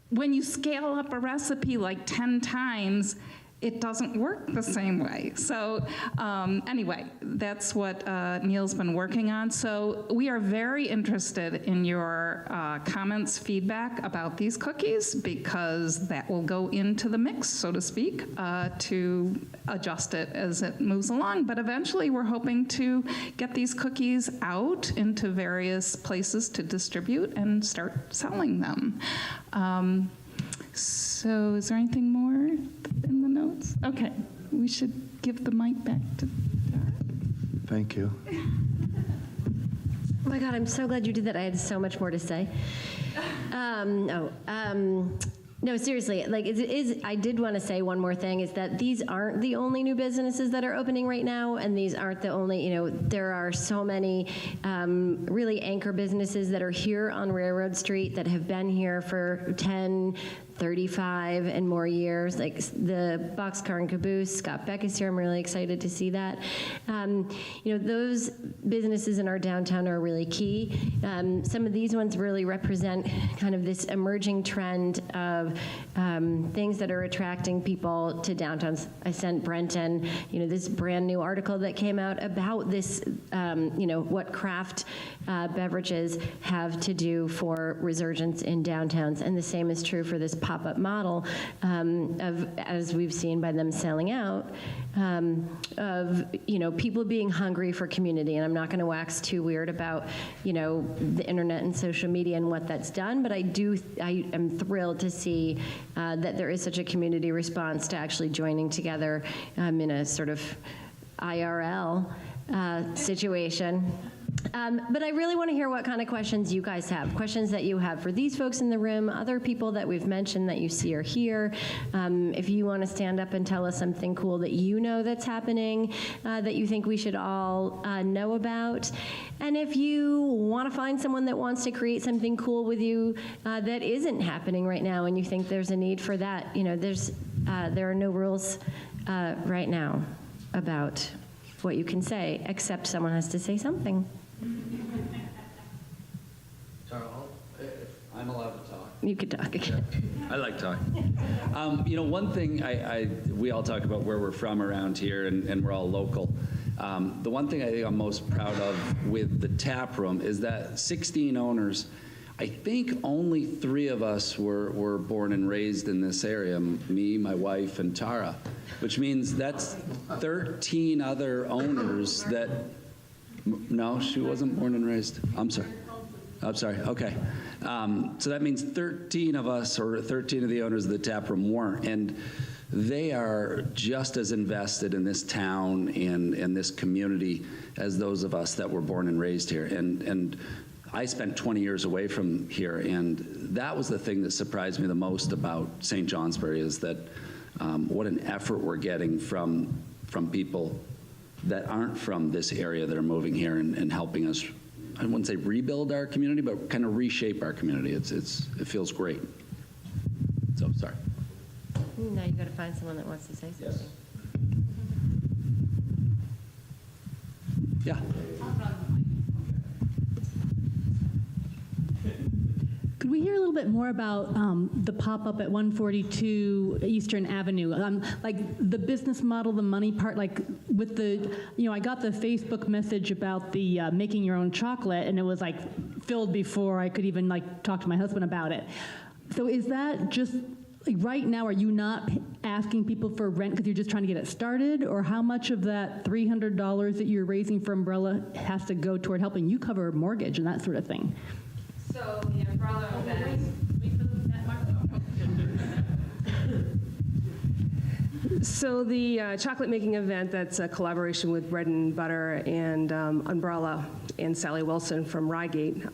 when you scale up a recipe 10 times, it doesn't work the same way. So anyway, that's what Neil's been working on. So we are very interested in your comments, feedback about these cookies, because that will go into the mix, so to speak, to adjust it as it moves along. But eventually we're hoping to get these cookies out into various places to distribute and start selling them. So is there anything more in the notes? Okay, we should give the mic back to Dara. Thank you. Oh my God, I'm so glad you did that. I had so much more to say. No, seriously, I did want to say one more thing, is that these aren't the only new businesses that are opening right now, and these aren't the only, there are so many really anchor businesses that are here on Railroad Street that have been here for 10, 35 and more years, like the Boxcar and Caboose. Scott Beck is here. I'm really excited to see that. Those businesses in our downtown are really key. Some of these ones really represent kind of this emerging trend of things that are attracting people to downtowns. I sent Brenton, this brand new article that came out about this, what craft beverages have to do for resurgence in downtowns, and the same is true for this pop-up model of, as we've seen by them selling out, of people being hungry for community. And I'm not going to wax too weird about the internet and social media and what that's done, but I am thrilled to see that there is such a community response to actually joining together in a sort of IRL situation. But I really want to hear what kind of questions you guys have, questions that you have for these folks in the room, other people that we've mentioned that you see are here. If you want to stand up and tell us something cool that that's happening, that you think we should all know about. And if you want to find someone that wants to create something cool with you that isn't happening right now, and you think there's a need for that, there are no rules right now about what you can say, except someone has to say something. Charles, I'm allowed to talk. You could talk again. I like talking. One thing we all talk about where we're from around here, and we're all local. The one thing I think I'm most proud of with the tap room is that 16 owners, I think only 3 of us were born and raised in this area, me, my wife, and Tara, which means that's 13 other owners that, no, she wasn't born and raised. I'm sorry, okay. So that means 13 of us, or 13 of the owners of the tap room weren't, and they are just as invested in this town and this community as those of us that were born and raised here. And I spent 20 years away from here, and that was the thing that surprised me the most about St. Johnsbury, is that what an effort we're getting from people that aren't from this area that are moving here and helping us, I wouldn't say rebuild our community, but kind of reshape our community. It feels great. So, sorry. Now you got to find someone that wants to say something. Yeah. Could we hear a little bit more about the pop-up at 142 Eastern Avenue? Like the business model, the money part, like with the, I got the Facebook message about the making your own chocolate, and it was like filled before I could even like talk to my husband about it. So is that just, like right now, are you not asking people for rent because you're just trying to get it started? Or how much of that $300 that you're raising for Umbrella has to go toward helping you cover a mortgage and that sort of thing? So the umbrella event. So the chocolate making event, that's a collaboration with Bread and Butter and Umbrella and Sally Wilson from Rygate,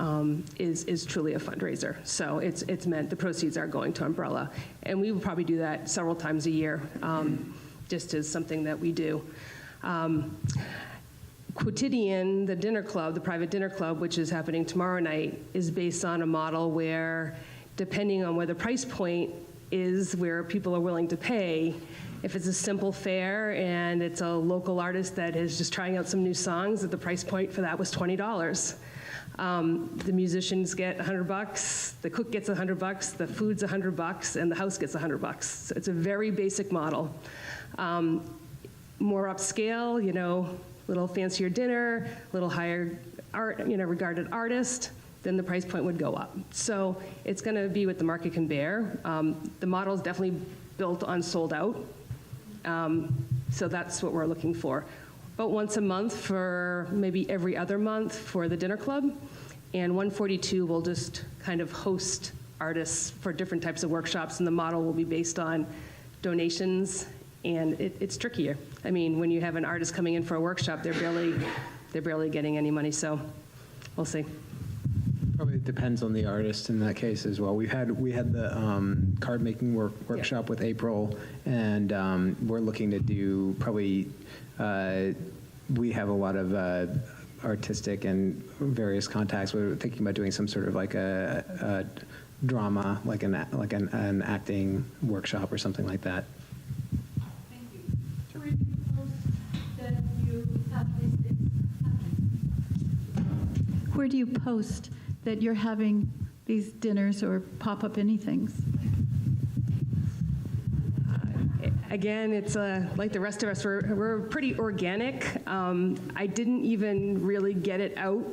is truly a fundraiser. So it's meant, the proceeds are going to Umbrella. And we will probably do that several times a year, just as something that we do. Quotidian, the dinner club, the private dinner club, which is happening tomorrow night, is based on a model where, depending on where the price point is, where people are willing to pay, if it's a simple fare and it's a local artist that is just trying out some new songs, that the price point for that was $20. The musicians get $100, the cook gets $100, the food's $100, and the house gets $100. So it's a very basic model. More upscale, little fancier dinner, little higher art, regarded artist, then the price point would go up. So it's going to be what the market can bear. The model is definitely built on sold out. So that's what we're looking for. About once a month for maybe every other month for the dinner club. And 142 will just kind of host artists for different types of workshops, and the model will be based on donations, and it's trickier. I mean, when you have an artist coming in for a workshop, they're barely getting any money, so we'll see. Probably depends on the artist in that case as well. We had the card making workshop with April, and we're looking to do probably. We have a lot of artistic and various contacts. We're thinking about doing some sort of like a drama, like an acting workshop or something like that. Thank you. Where do you post that you have these things happening? Where do you post that you're having these dinners or pop-up anythings? Again, it's like the rest of us, we're pretty organic. I didn't even really get it out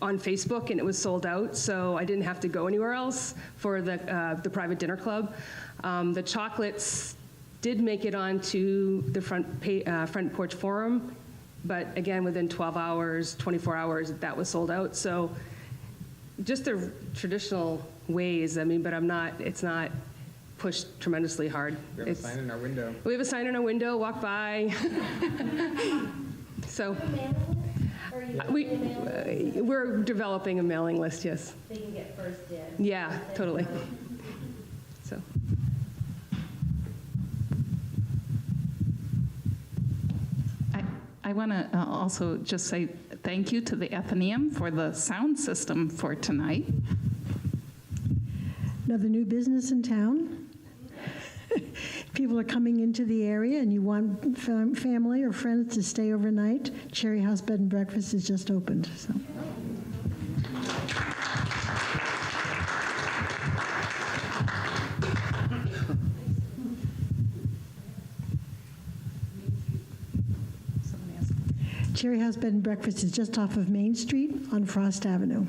on Facebook, and it was sold out, so I didn't have to go anywhere else for the private dinner club. The chocolates did make it onto the front porch forum, but again, within 12 hours, 24 hours, that was sold out. So just the traditional ways, but it's not pushed tremendously hard. We have a sign in our window. We have a sign in our window, walk by. So we're developing a mailing list, yes. They can get first dibs. Yeah, totally. So. I want to also just say thank you to the Athenaeum for the sound system for tonight. Another new business in town. People are coming into the area and you want family or friends to stay overnight. Cherry House Bed and Breakfast is just opened. So. Cherry House Bed and Breakfast is just off of Main Street on Frost Avenue.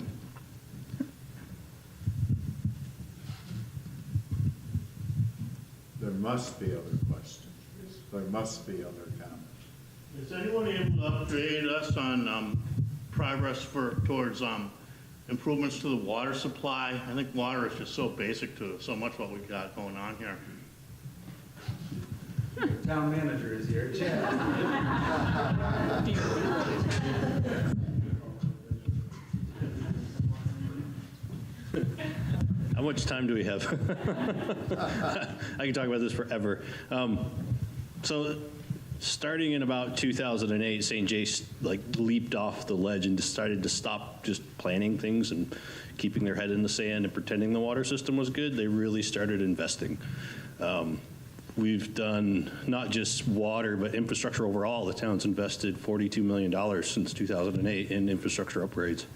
There must be other questions. There must be other comments. Is anyone able to update us on progress towards improvements to the water supply? I think water is just so basic to so much what we've got going on here. Town manager is here. Chad. How much time do we have? I can talk about this forever. So Starting in about 2008, St. Jace leaped off the ledge and decided to stop just planning things and keeping their head in the sand and pretending the water system was good. They really started investing. We've done not just water, but infrastructure overall. The town's invested $42 million since 2008 in infrastructure upgrades.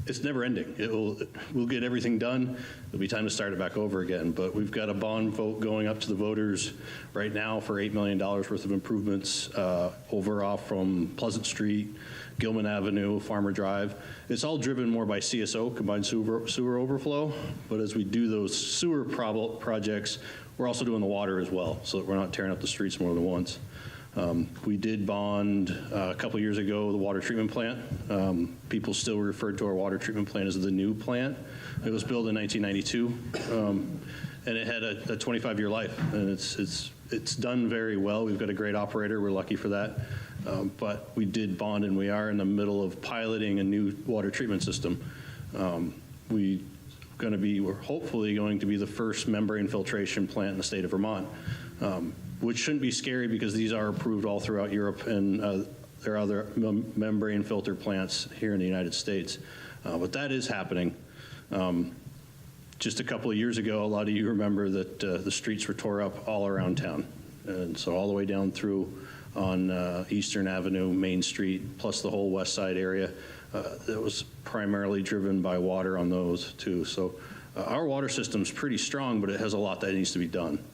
It's never ending. We'll get everything done. There'll be time to start it back over again. But we've got a bond vote going up to the voters right now for $8 million worth of improvements over off from Pleasant Street, Gilman Avenue, Farmer Drive. It's all driven more by CSO, combined sewer overflow. But as we do those sewer projects, we're also doing the water as well, so that we're not tearing up the streets more than once. We did bond a couple years ago the water treatment plant. People still refer to our water treatment plant as the new plant. It was built in 1992, and it had a 25-year life, and it's done very well. We've got a great operator. We're lucky for that. But we did bond, and we are in the middle of piloting a new water treatment system. We're hopefully going to be the first membrane filtration plant in the state of Vermont. Which shouldn't be scary because these are approved all throughout Europe, and there are other membrane filter plants here in the United States. But that is happening. Just a couple of years ago, a lot of you remember that the streets were tore up all around town. And so all the way down through on Eastern Avenue, Main Street, plus the whole West Side area. It was primarily driven by water on those too. So our water system's pretty strong, but it has a lot that needs to be done.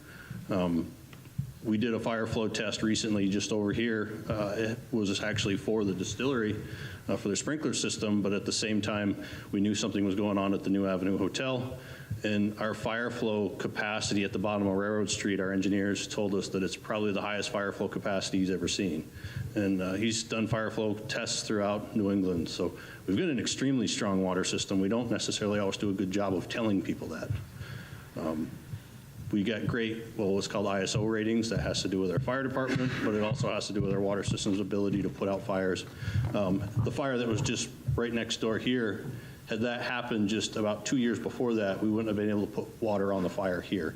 We did a fire flow test recently just over here. It was actually for the distillery, for their sprinkler system, but at the same time, we knew something was going on at the New Avenue Hotel. And our fire flow capacity at the bottom of Railroad Street, our engineers told us that it's probably the highest fire flow capacity he's ever seen. And he's done fire flow tests throughout New England. So we've got an extremely strong water system. We don't necessarily always do a good job of telling people that. We got great, what's called ISO ratings. That has to do with our fire department, but it also has to do with our water system's ability to put out fires. The fire that was just right next door here, had that happened just about 2 years before that, we wouldn't have been able to put water on the fire here.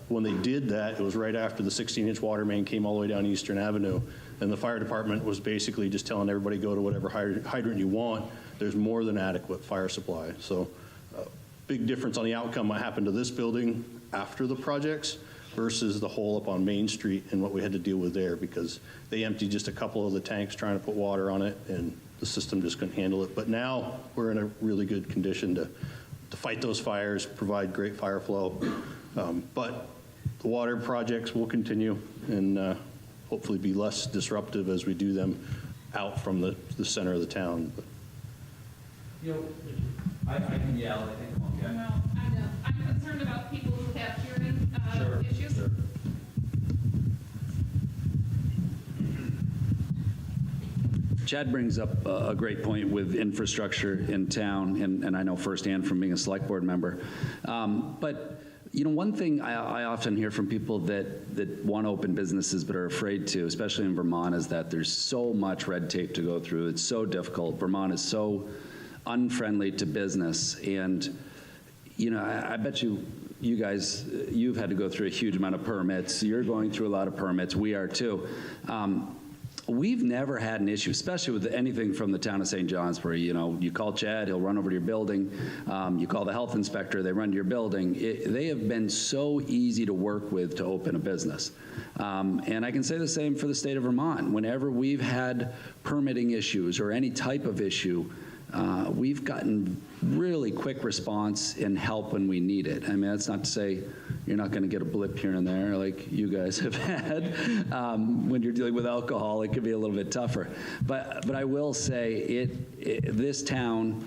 When they did that, it was right after the 16-inch water main came all the way down Eastern Avenue, and the fire department was basically just telling everybody, go to whatever hydrant you want. There's more than adequate fire supply. So big difference on the outcome what happened to this building after the projects versus the hole up on Main Street and what we had to deal with there, because they emptied just a couple of the tanks trying to put water on it, and the system just couldn't handle it. But now we're in a really good condition to fight those fires, provide great fire flow. But the water projects will continue and hopefully be less disruptive as we do them out from the center of the town. But. I can yell, I think. No, I know. I'm concerned about people who have hearing issues. Sure. Chad brings up a great point with infrastructure in town, and I know firsthand from being a select board member. But one thing I often hear from people that want to open businesses but are afraid to, especially in Vermont, is that there's so much red tape to go through. It's so difficult. Vermont is so unfriendly to business, and I bet you guys, you've had to go through a huge amount of permits. You're going through a lot of permits. We are too. We've never had an issue, especially with anything from the town of St. Johnsbury. You call Chad, he'll run over to your building. You call the health inspector, they run to your building. They have been so easy to work with to open a business. And I can say the same for the state of Vermont. Whenever we've had permitting issues or any type of issue, we've gotten really quick response and help when we need it. I mean, that's not to say you're not going to get a blip here and there like you guys have had. When you're dealing with alcohol, it could be a little bit tougher. But I will say this town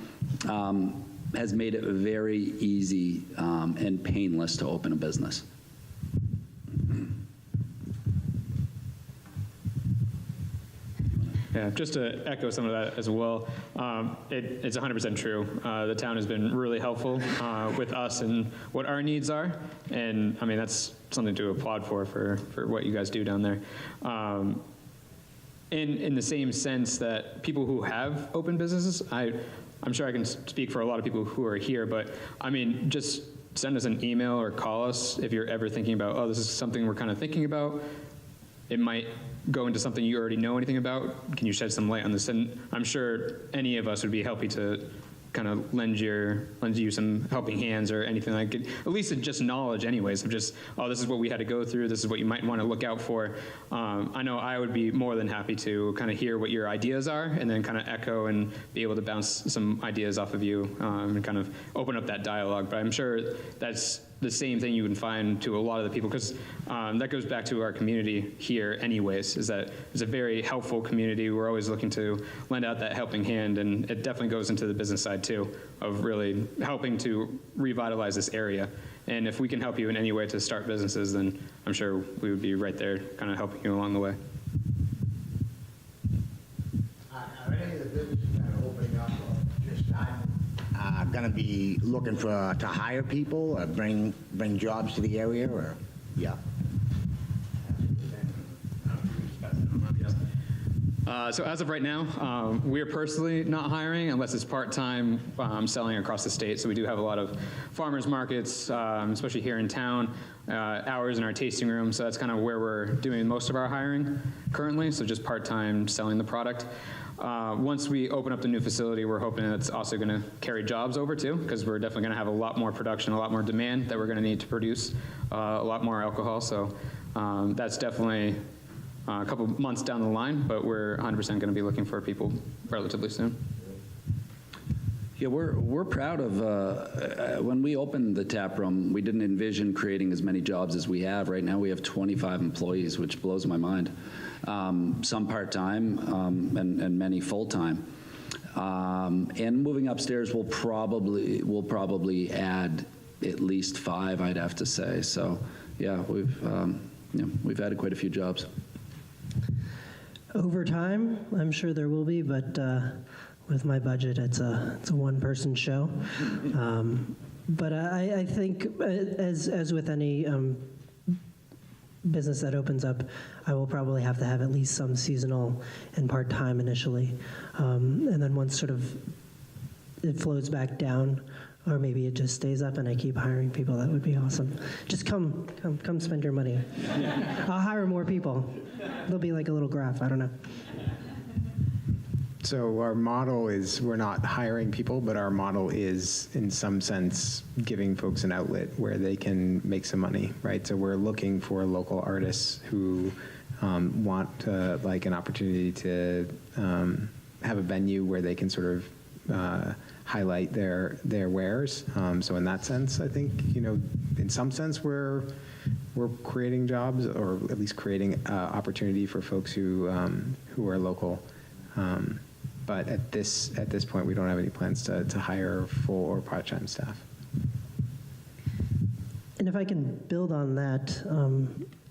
has made it very easy and painless to open a business. Yeah, just to echo some of that as well, it's 100% true. The town has been really helpful with us and what our needs are, and I mean that's something to applaud for what you guys do down there. In the same sense that people who have open businesses, I'm sure I can speak for a lot of people who are here, but I mean just send us an email or call us if you're ever thinking about, oh, this is something we're kind of thinking about. It might go into something you already know anything about. Can you shed some light on this? And I'm sure any of us would be happy to kind of lend you some helping hands or anything like it. At least just knowledge anyways of just, oh, this is what we had to go through. This is what you might want to look out for. I know I would be more than happy to kind of hear what your ideas are and then kind of echo and be able to bounce some ideas off of you and kind of open up that dialogue. But I'm sure that's the same thing you can find to a lot of the people, because that goes back to our community here anyways, is that it's a very helpful community. We're always looking to lend out that helping hand, and it definitely goes into the business side too, of really helping to revitalize this area. And if we can help you in any way to start businesses, then I'm sure we would be right there kind of helping you along the way. Are any of the businesses that are opening up or just starting going to be looking to hire people or bring jobs to the area, or yeah? So as of right now, we're personally not hiring unless it's part-time selling across the state. So we do have a lot of farmers markets, especially here in town, hours in our tasting room. So that's kind of where we're doing most of our hiring currently. So just part-time selling the product. Once we open up the new facility, we're hoping it's also going to carry jobs over too, because we're definitely going to have a lot more production, a lot more demand that we're going to need to produce a lot more alcohol. So that's definitely a couple months down the line, but we're 100% going to be looking for people relatively soon. Yeah, we're proud of, when we opened the tap room, we didn't envision creating as many jobs as we have. Right now we have 25 employees, which blows my mind. Some part-time and many full-time. And moving upstairs we'll probably add at least 5, I'd have to say. So yeah, we've added quite a few jobs. Over time, I'm sure there will be, but with my budget, it's a one-person show. But I think, as with any business that opens up, I will probably have to have at least some seasonal and part-time initially, and then once sort of it flows back down, or maybe it just stays up and I keep hiring people. That would be awesome. Just come spend your money. I'll hire more people. There'll be like a little graph. I don't know. So our model is, we're not hiring people, but our model is, in some sense, giving folks an outlet where they can make some money, right? So we're looking for local artists who want like an opportunity to have a venue where they can sort of highlight their wares. So in that sense, I think, in some sense, we're creating jobs, or at least creating opportunity for folks who are local. But at this point, we don't have any plans to hire full or part-time staff. And if I can build on that,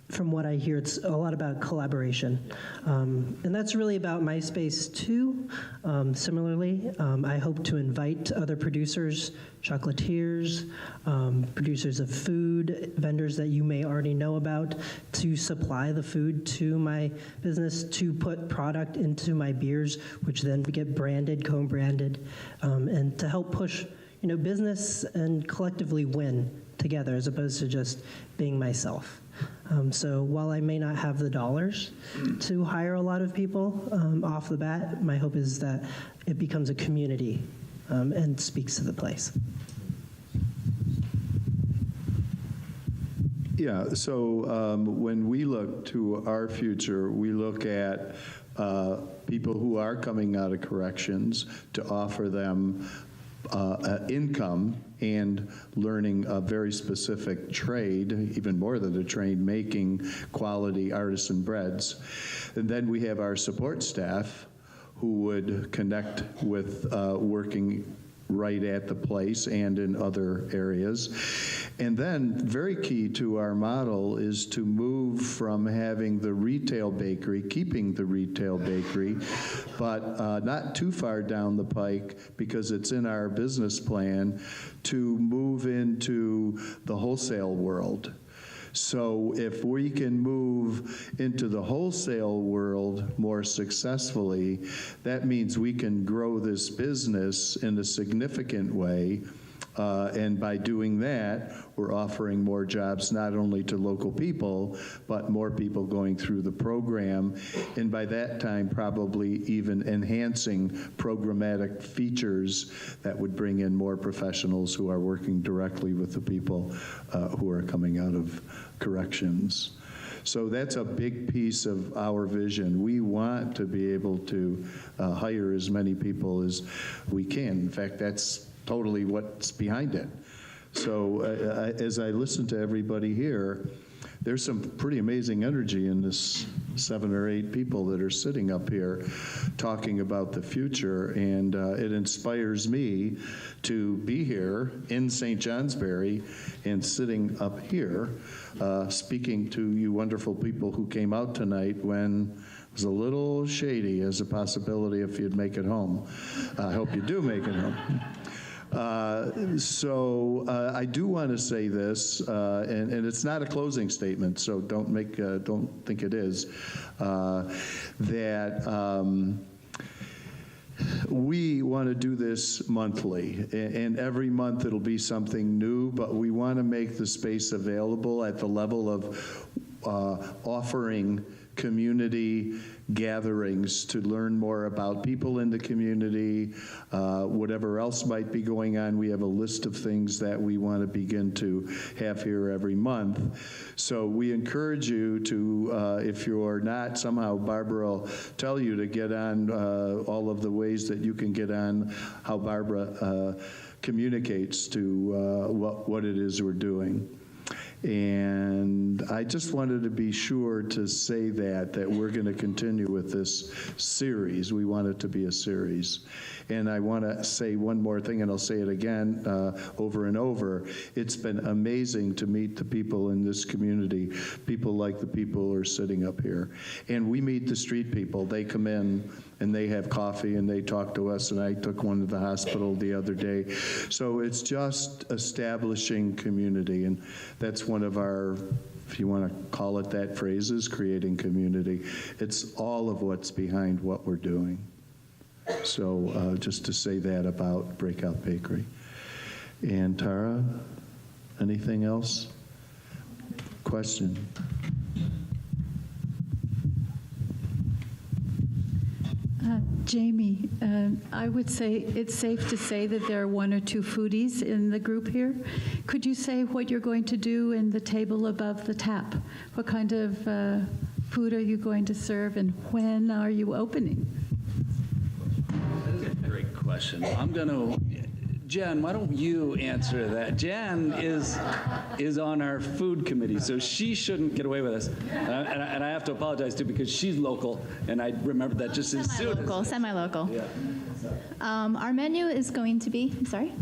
from what I hear, it's a lot about collaboration. And that's really about MySpace too. Similarly, I hope to invite other producers, chocolatiers, producers of food, vendors that you may already know about, to supply the food to my business, to put product into my beers, which then get branded, co-branded, and to help push business and collectively win together, as opposed to just being myself. So while I may not have the dollars to hire a lot of people off the bat, my hope is that it becomes a community and speaks to the place. Yeah, so when we look to our future, we look at people who are coming out of corrections to offer them income and learning a very specific trade, even more than a trade, making quality artisan breads. And then we have our support staff who would connect with working right at the place and in other areas. And then very key to our model is to move from having the retail bakery, keeping the retail bakery, but not too far down the pike, because it's in our business plan, to move into the wholesale world. So if we can move into the wholesale world more successfully, that means we can grow this business in a significant way And by doing that, we're offering more jobs not only to local people, but more people going through the program. And by that time, probably even enhancing programmatic features that would bring in more professionals who are working directly with the people who are coming out of corrections. So that's a big piece of our vision. We want to be able to hire as many people as we can. In fact, that's totally what's behind it. So as I listen to everybody here, there's some pretty amazing energy in this 7 or 8 people that are sitting up here talking about the future, and it inspires me to be here in St. Johnsbury and sitting up here speaking to you wonderful people who came out tonight when it was a little shady as a possibility if you'd make it home. I hope you do make it home. So I do want to say this, and it's not a closing statement, so don't think it is, that we want to do this monthly, and every month it'll be something new, but we want to make the space available at the level of offering community gatherings to learn more about people in the community, whatever else might be going on. We have a list of things that we want to begin to have here every month. So we encourage you to, if you're not, somehow Barbara will tell you to get on all of the ways that you can get on how Barbara communicates to what it is we're doing. And I just wanted to be sure to say that we're going to continue with this series. We want it to be a series. And I want to say one more thing, and I'll say it again over and over. It's been amazing to meet the people in this community, people like the people who are sitting up here. And we meet the street people. They come in and they have coffee and they talk to us, and I took one to the hospital the other day. So it's just establishing community, and that's one of our, if you want to call it that, phrases, creating community. It's all of what's behind what we're doing. So just to say that about Breakout Bakery. And Tara, anything else? Question? Jamie, I would say it's safe to say that there are 1 or 2 foodies in the group here. Could you say what you're going to do in the table above the tap? What kind of food are you going to serve, and when are you opening? That's a great question. Jen, why don't you answer that? Jen is on our food committee, so she shouldn't get away with this. And I have to apologize too, because she's local, and I remember that just as soon as... Semi-local. Yeah. Our menu is going to be, I'm sorry?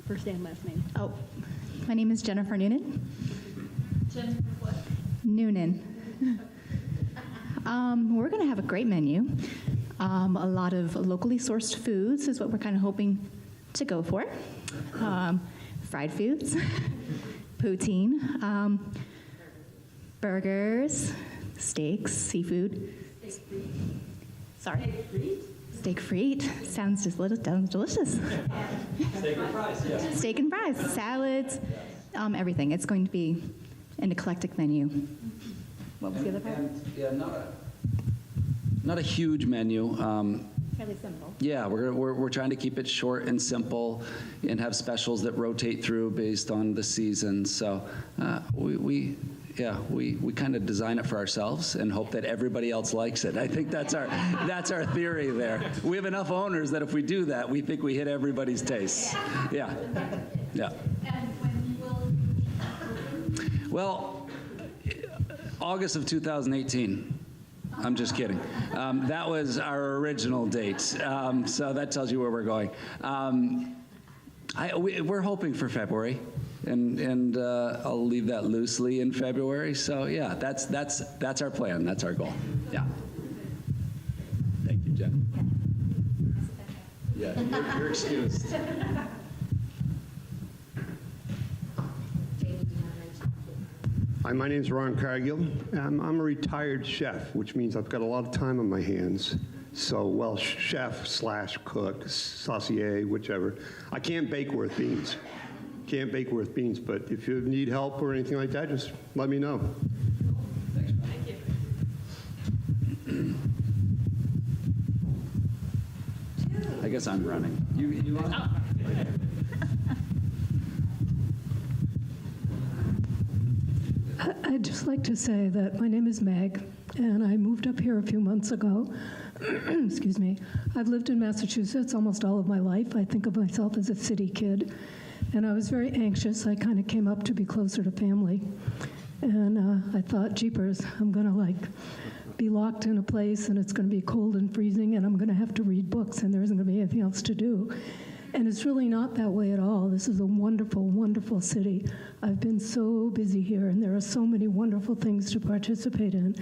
First and last name. Oh, my name is Jennifer Noonan. Jennifer what? Noonan. We're going to have a great menu. A lot of locally sourced foods is what we're kind of hoping to go for. Fried foods, poutine, burgers, steaks, seafood. Sorry. Steak frite. Sounds delicious. Steak and fries, yeah. Steak and fries, salads, everything. It's going to be an eclectic menu. What was the other part? Yeah, not a huge menu. Fairly simple. Yeah, we're trying to keep it short and simple, and have specials that rotate through based on the season. So we kind of design it for ourselves and hope that everybody else likes it. I think that's our theory there. We have enough owners that if we do that, we think we hit everybody's tastes. Yeah. And when will you open? Well, August of 2018. I'm just kidding. That was our original date, so that tells you where we're going. We're hoping for February, and I'll leave that loosely in February. So yeah, that's our plan. That's our goal. Yeah. Thank you, Jen. Yeah, you're excused. Hi, my name's Ron Cargill. I'm a retired chef, which means I've got a lot of time on my hands. So, well, chef / cook, saucier, whichever. I can't bake worth beans. can't bake worth beans, but if you need help or anything like that, just let me know. Thank you. I guess I'm running. You want? I'd just like to say that my name is Meg, and I moved up here a few months ago. Excuse me. I've lived in Massachusetts almost all of my life. I think of myself as a city kid, and I was very anxious. I kind of came up to be closer to family, and I thought, jeepers, I'm going to be locked in a place, and it's going to be cold and freezing, and I'm going to have to read books, and there isn't going to be anything else to do. And it's really not that way at all. This is a wonderful, wonderful city. I've been so busy here, and there are so many wonderful things to participate in.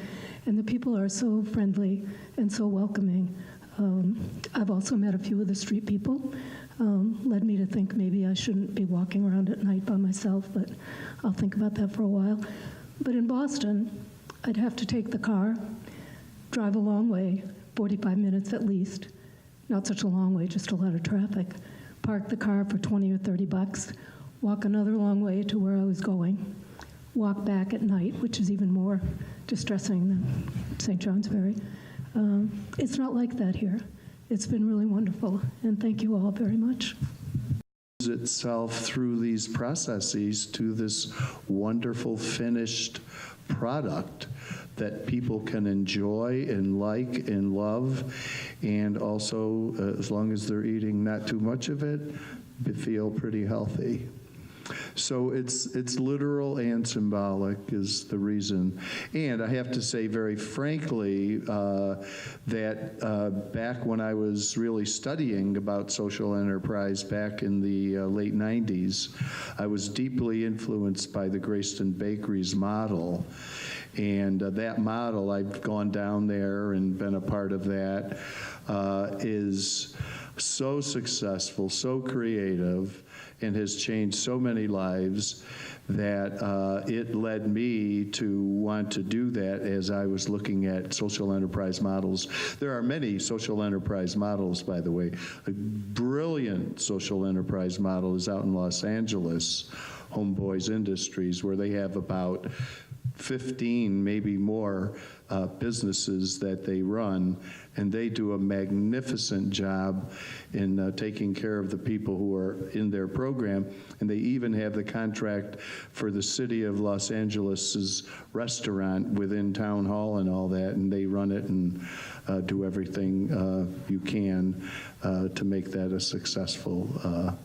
And the people are so friendly and so welcoming. I've also met a few of the street people. Led me to think maybe I shouldn't be walking around at night by myself, but I'll think about that for a while. But in Boston, I'd have to take the car, drive a long way, 45 minutes at least. Not such a long way, just a lot of traffic. Park the car for 20 or 30 bucks, walk another long way to where I was going, walk back at night, which is even more distressing than St. Johnsbury. It's not like that here. It's been really wonderful, and thank you all very much. Itself through these processes to this wonderful finished product that people can enjoy and like and love, and also, as long as they're eating not too much of it, they feel pretty healthy. So it's literal and symbolic is the reason. And I have to say very frankly that back when I was really studying about social enterprise back in the late 90s, I was deeply influenced by the Greyston Bakery's model. And that model, I've gone down there and been a part of that, is so successful, so creative, and has changed so many lives that it led me to want to do that as I was looking at social enterprise models. There are many social enterprise models, by the way. A brilliant social enterprise model is out in Los Angeles, Homeboys Industries, where they have about 15, maybe more, businesses that they run, and they do a magnificent job in taking care of the people who are in their program, and they even have the contract for the city of Los Angeles's restaurant within town hall and all that, and they run it and do everything you can to make that a successful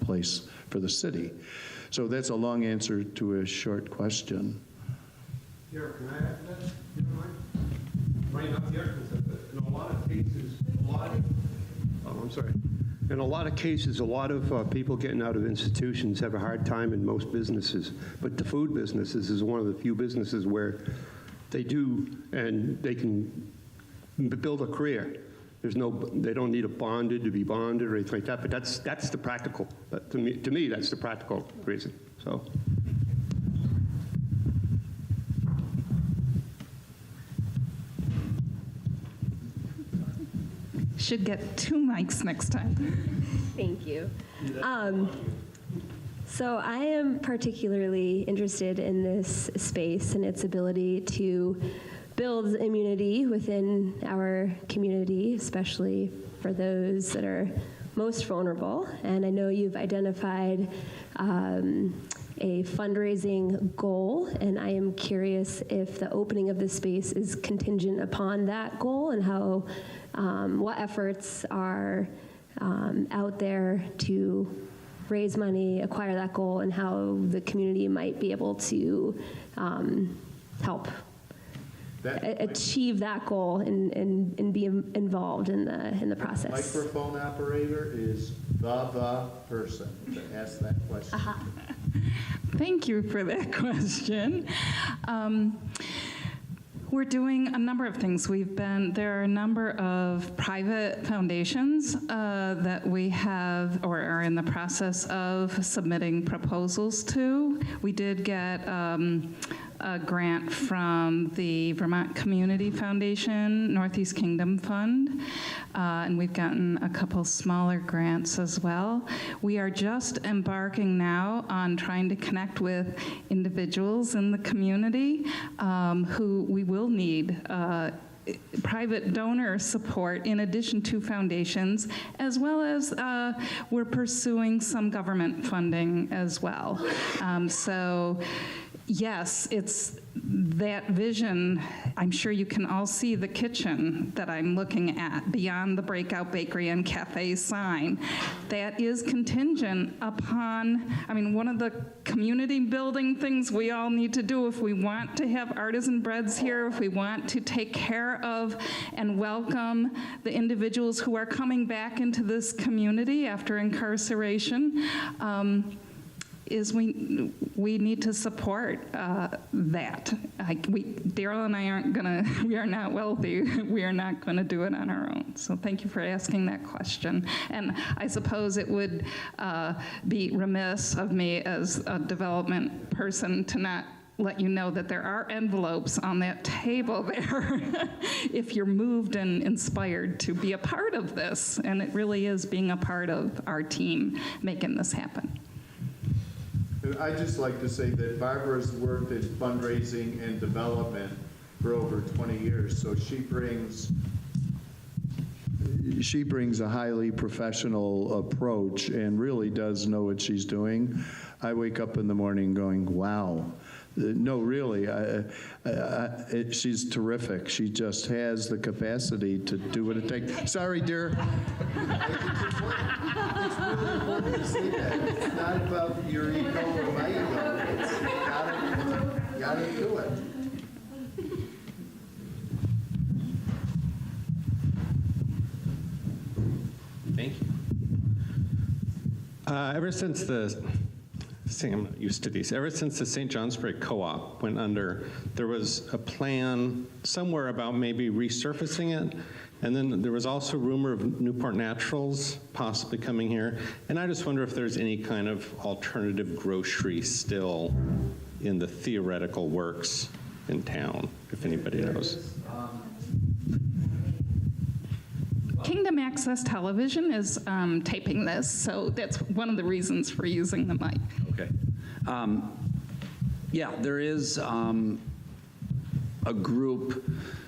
place for the city. So that's a long answer to a short question. Here, can I add to that? You don't mind? Right up here, because in a lot of cases, in a lot of cases, a lot of people getting out of institutions have a hard time in most businesses. But the food businesses is one of the few businesses where they do, and they can build a career. They don't need a bonded to be bonded or anything like that. But that's the practical. To me, that's the practical reason. So. Should get 2 mics next time. Thank you. So I am particularly interested in this space and its ability to build immunity within our community, especially for those that are most vulnerable. And I know you've identified a fundraising goal, and I am curious if the opening of this space is contingent upon that goal and how what efforts are out there to raise money, acquire that goal, and how the community might be able to help achieve that goal and be involved in the process. Microphone operator is the person to ask that question. Thank you for that question. We're doing a number of things. There are a number of private foundations that we have or are in the process of submitting proposals to. We did get a grant from the Vermont Community Foundation, Northeast Kingdom Fund, and we've gotten a couple smaller grants as well. We are just embarking now on trying to connect with individuals in the community who we will need private donor support in addition to foundations, as well as we're pursuing some government funding as well. So yes, it's that vision. I'm sure you can all see the kitchen that I'm looking at beyond the Breakout Bakery and Café sign. That is contingent upon, I mean, one of the community building things we all need to do if we want to have artisan breads here, if we want to take care of and welcome the individuals who are coming back into this community after incarceration, is we need to support that. Daryl and I we are not wealthy. We are not going to do it on our own. So thank you for asking that question. And I suppose it would be remiss of me as a development person to not let you know that there are envelopes on that table there if you're moved and inspired to be a part of this. And it really is being a part of our team making this happen. And I'd just like to say that Barbara's worked in fundraising and development for over 20 years, so she brings a highly professional approach and really does know what she's doing. I wake up in the morning going, wow. No, really, she's terrific. She just has the capacity to do what it takes. Sorry, dear. It's really important to say that. It's not about your ego or my ego. It's you gotta do it. Thank you. Ever since I'm not used to these. Ever since the St. Johnsbury Co-op went under, there was a plan somewhere about maybe resurfacing it, and then there was also rumor of Newport Naturals possibly coming here, and I just wonder if there's any kind of alternative grocery still in the theoretical works in town, if anybody knows. Kingdom Access Television is taping this, so that's one of the reasons for using the mic. Okay. Yeah, there is a group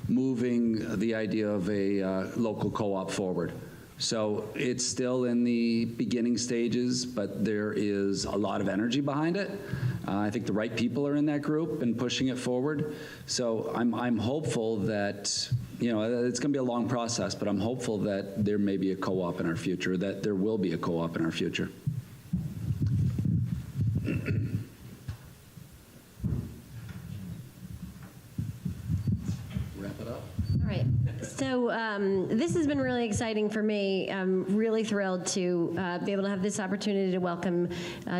moving the idea of a local co-op forward. So it's still in the beginning stages, but there is a lot of energy behind it. I think the right people are in that group and pushing it forward. So I'm hopeful that, you know, it's going to be a long process, but I'm hopeful that there may be a co-op in our future, that there will be a co-op in our future. Wrap it up. All right. So this has been really exciting for me. I'm really thrilled to be able to have this opportunity to welcome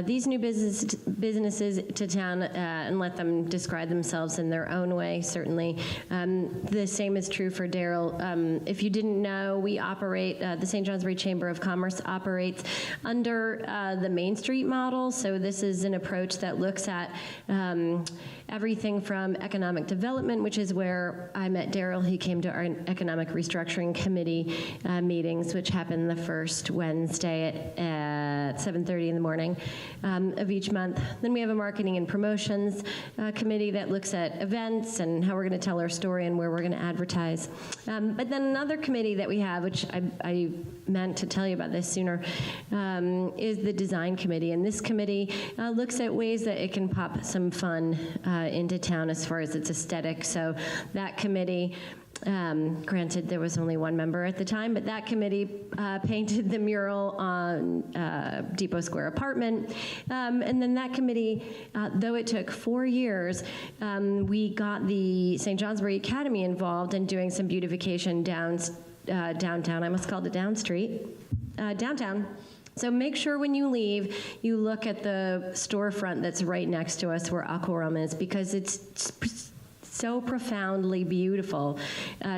these new businesses to town and let them describe themselves in their own way, certainly. The same is true for Daryl. If you didn't know, we operate, the St. Johnsbury Chamber of Commerce operates under the Main Street model. So this is an approach that looks at everything from economic development, which is where I met Daryl. He came to our Economic Restructuring Committee meetings, which happen the first Wednesday at 7:30 in the morning of each month. Then we have a Marketing and Promotions Committee that looks at events and how we're going to tell our story and where we're going to advertise. But then another committee that we have, which I meant to tell you about this sooner, is the Design Committee. And this committee looks at ways that it can pop some fun into town as far as its aesthetic. So that committee, granted there was only one member at the time, but that committee painted the mural on Depot Square apartment. And then that committee, though it took 4 years, we got the St. Johnsbury Academy involved in doing some beautification downtown. I almost called it down street. Downtown. So make sure when you leave, you look at the storefront that's right next to us where Aquarum is, because it's so profoundly beautiful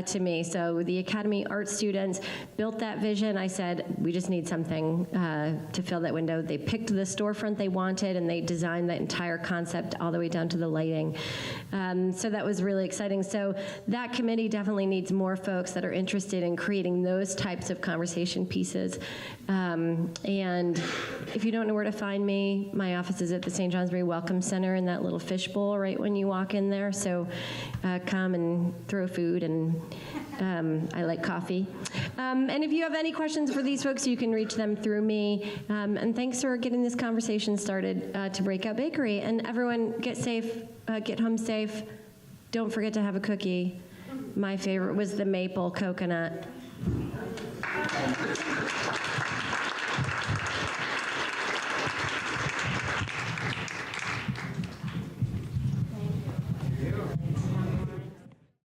to me. So the Academy art students built that vision. I said, we just need something to fill that window. They picked the storefront they wanted, and they designed that entire concept all the way down to the lighting. So that was really exciting. So that committee definitely needs more folks that are interested in creating those types of conversation pieces. And if you don't know where to find me, my office is at the St. Johnsbury Welcome Center in that little fishbowl right when you walk in there. So come and throw food, and I like coffee. And if you have any questions for these folks, you can reach them through me. And thanks for getting this conversation started to Breakout Bakery. And everyone, get safe, get home safe. Don't forget to have a cookie. My favorite was the maple coconut.